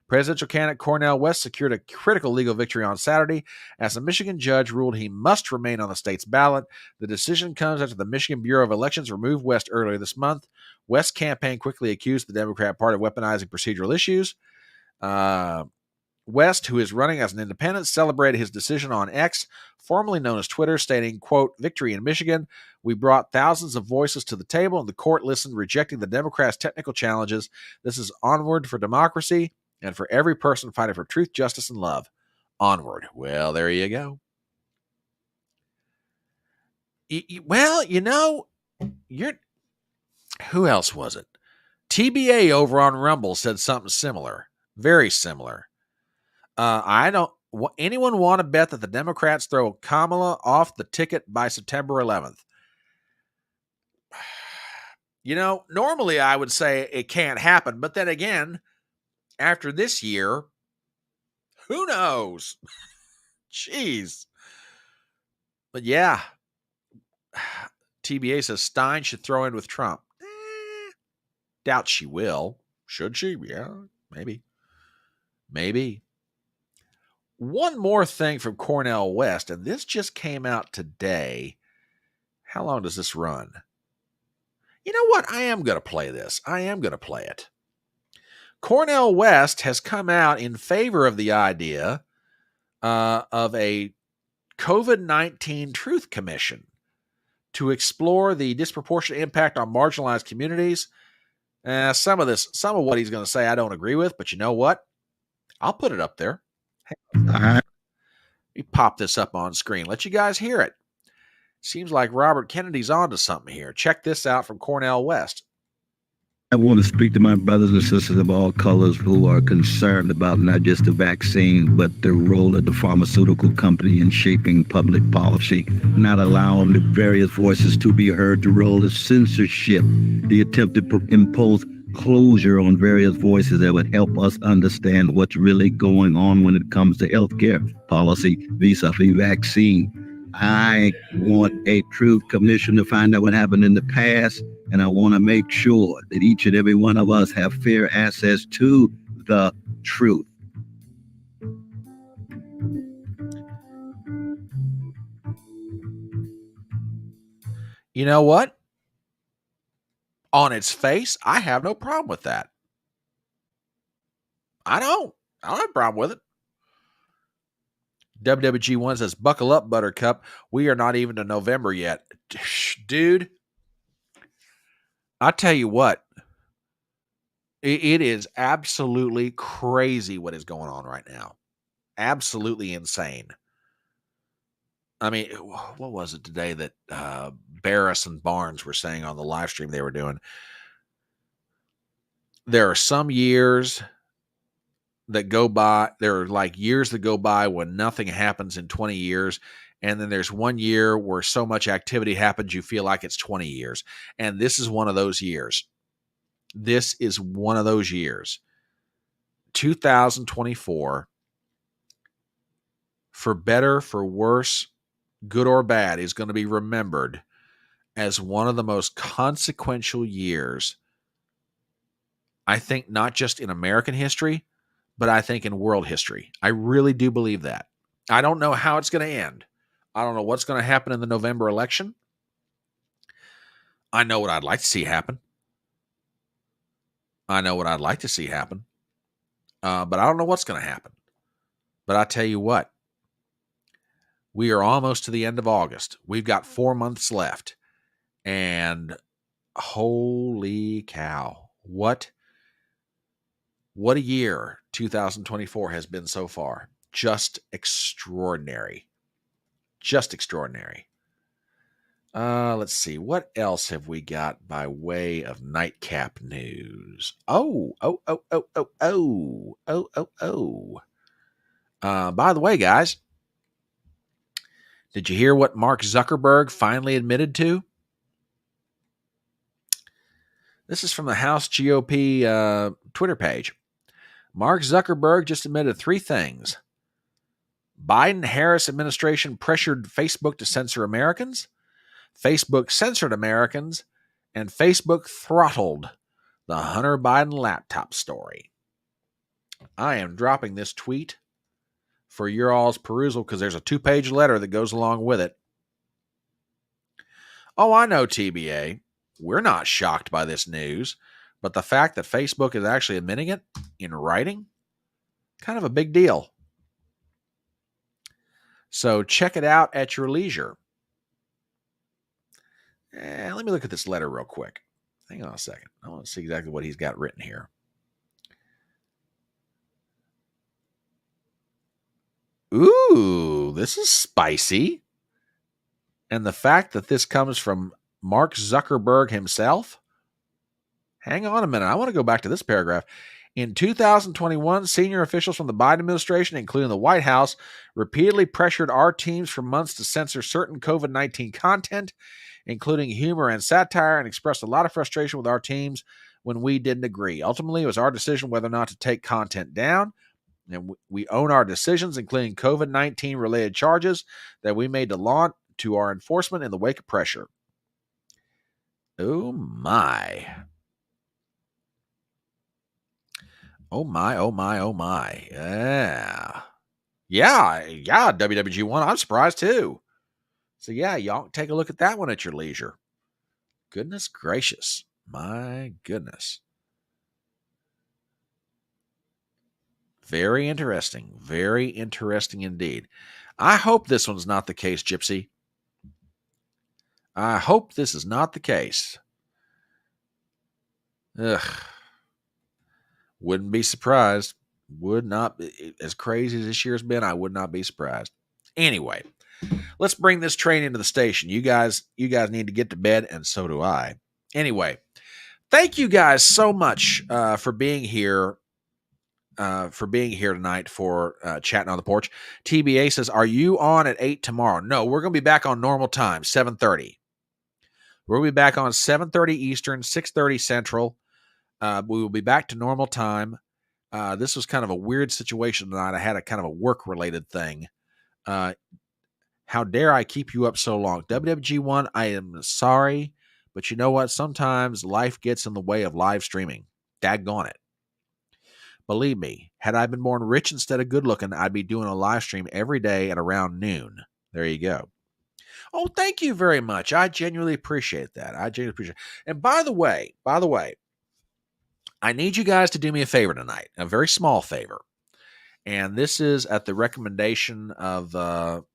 Presidential candidate Cornel West secured a critical legal victory on Saturday as a Michigan judge ruled he must remain on the state's ballot. The decision comes after the Michigan Bureau of Elections removed West earlier this month. West's campaign quickly accused the Democrat Party of weaponizing procedural issues. West, who is running as an independent, celebrated his decision on X, formerly known as Twitter, stating, quote, "Victory in Michigan. We brought thousands of voices to the table, and the court listened, rejecting the Democrats' technical challenges. This is onward for democracy and for every person fighting for truth, justice, and love. Onward." Well, there you go. Who else was it? TBA over on Rumble said something similar, very similar. Anyone want to bet that the Democrats throw Kamla off the ticket by September 11th? Normally I would say it can't happen, but then again, after this year, who knows? Jeez. But yeah, TBA says Stein should throw in with Trump. Doubt she will. Should she? Yeah, maybe. One more thing from Cornel West, and this just came out today. How long does this run? You know what? I am going to play this. I am going to play it. Cornel West has come out in favor of the idea of a COVID-19 Truth Commission to explore the disproportionate impact on marginalized communities. Some of what he's going to say I don't agree with, but you know what? I'll put it up there. Let me pop this up on screen. Let you guys hear it. Seems like Robert Kennedy's onto something here. Check this out from Cornel West. I want to speak to my brothers and sisters of all colors who are concerned about not just the vaccine, but the role of the pharmaceutical company in shaping public policy, not allowing the various voices to be heard, the role of censorship, the attempt to impose closure on various voices that would help us understand what's really going on when it comes to healthcare policy vis-a-vis vaccine. I want a truth commission to find out what happened in the past, and I want to make sure that each and every one of us have fair access to the truth. You know what? On its face, I have no problem with that. I don't have a problem with it. WWG1 says, buckle up, Buttercup. We are not even to November yet. Dude, I tell you what, it is absolutely crazy what is going on right now. Absolutely insane. I mean, what was it today that Barris and Barnes were saying on the live stream they were doing? There are some years that go by. There are like years that go by when nothing happens in 20 years. And then there's 1 year where so much activity happens, you feel like it's 20 years. And this is one of those years. This is one of those years. 2024, for better, for worse, good or bad, is going to be remembered as one of the most consequential years, I think, not just in American history, but I think in world history. I really do believe that. I don't know how it's going to end. I don't know what's going to happen in the November election. I know what I'd like to see happen. But I don't know what's going to happen. But I tell you what, we are almost to the end of August. We've got 4 months left. And holy cow, what a year 2024 has been so far. Just extraordinary. Just extraordinary. Let's see. What else have we got by way of Nightcap news? By the way, guys, did you hear what Mark Zuckerberg finally admitted to? This is from the House GOP Twitter page. Mark Zuckerberg just admitted 3 things. Biden-Harris administration pressured Facebook to censor Americans, Facebook censored Americans, and Facebook throttled the Hunter Biden laptop story. I am dropping this tweet for your all's perusal because there's a 2-page letter that goes along with it. Oh, I know, TBA. We're not shocked by this news, but the fact that Facebook is actually admitting it in writing, kind of a big deal. So check it out at your leisure. Let me look at this letter real quick. Hang on a second. I want to see exactly what he's got written here. Ooh, this is spicy. And the fact that this comes from Mark Zuckerberg himself. Hang on a minute. I want to go back to this paragraph. In 2021, senior officials from the Biden administration, including the White House, repeatedly pressured our teams for months to censor certain COVID-19 content, including humor and satire, and expressed a lot of frustration with our teams when we didn't agree. Ultimately, it was our decision whether or not to take content down, and we own our decisions, including COVID-19 related charges that we made to our enforcement in the wake of pressure. Oh my. Oh my, oh my, oh my. Yeah, WWG1. I'm surprised too. So yeah, y'all take a look at that one at your leisure. Goodness gracious. My goodness. Very interesting. Very interesting indeed. I hope this one's not the case, Gypsy. I hope this is not the case. Ugh. Wouldn't be surprised. Would not be, as crazy as this year's been, I would not be surprised. Anyway, let's bring this train into the station. You guys need to get to bed, and so do I. Anyway, thank you guys so much for being here. Tonight for Chatting on the Porch. TBA says, are you on at 8 tomorrow? No, we're going to be back on normal time, 7:30. We'll be back on 7:30 Eastern, 6:30 Central. We will be back to normal time. This was kind of a weird situation tonight. I had a kind of a work-related thing. How dare I keep you up so long? WWG1, I am sorry, but you know what? Sometimes life gets in the way of live streaming. Daggone it. Believe me, had I been born rich instead of good-looking, I'd be doing a live stream every day at around noon. There you go. Oh, thank you very much. I genuinely appreciate that. And by the way, I need you guys to do me a favor tonight, a very small favor. And this is at the recommendation of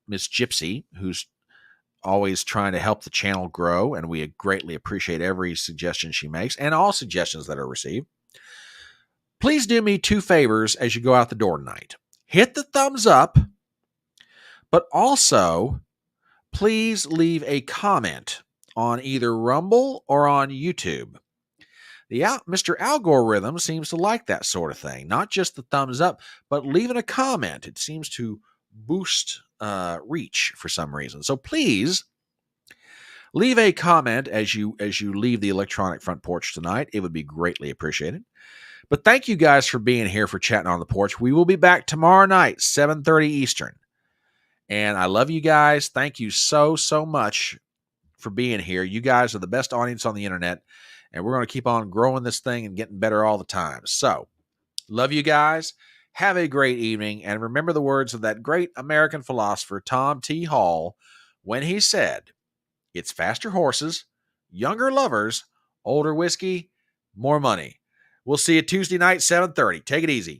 Miss Gypsy, who's always trying to help the channel grow, and we greatly appreciate every suggestion she makes and all suggestions that are received. Please do me 2 favors as you go out the door tonight. Hit the thumbs up, but also please leave a comment on either Rumble or on YouTube. Mr. Algorithm seems to like that sort of thing. Not just the thumbs up, but leaving a comment. It seems to boost reach for some reason. So please leave a comment as you leave the electronic front porch tonight. It would be greatly appreciated. But thank you guys for being here for Chatting on the Porch. We will be back tomorrow night, 7:30 Eastern. And I love you guys. Thank you so much for being here. You guys are the best audience on the internet, and we're going to keep on growing this thing and getting better all the time. So, love you guys. Have a great evening, and remember the words of that great American philosopher, Tom T. Hall, when he said, "It's faster horses, younger lovers, older whiskey, more money." We'll see you Tuesday night, 7:30. Take it easy.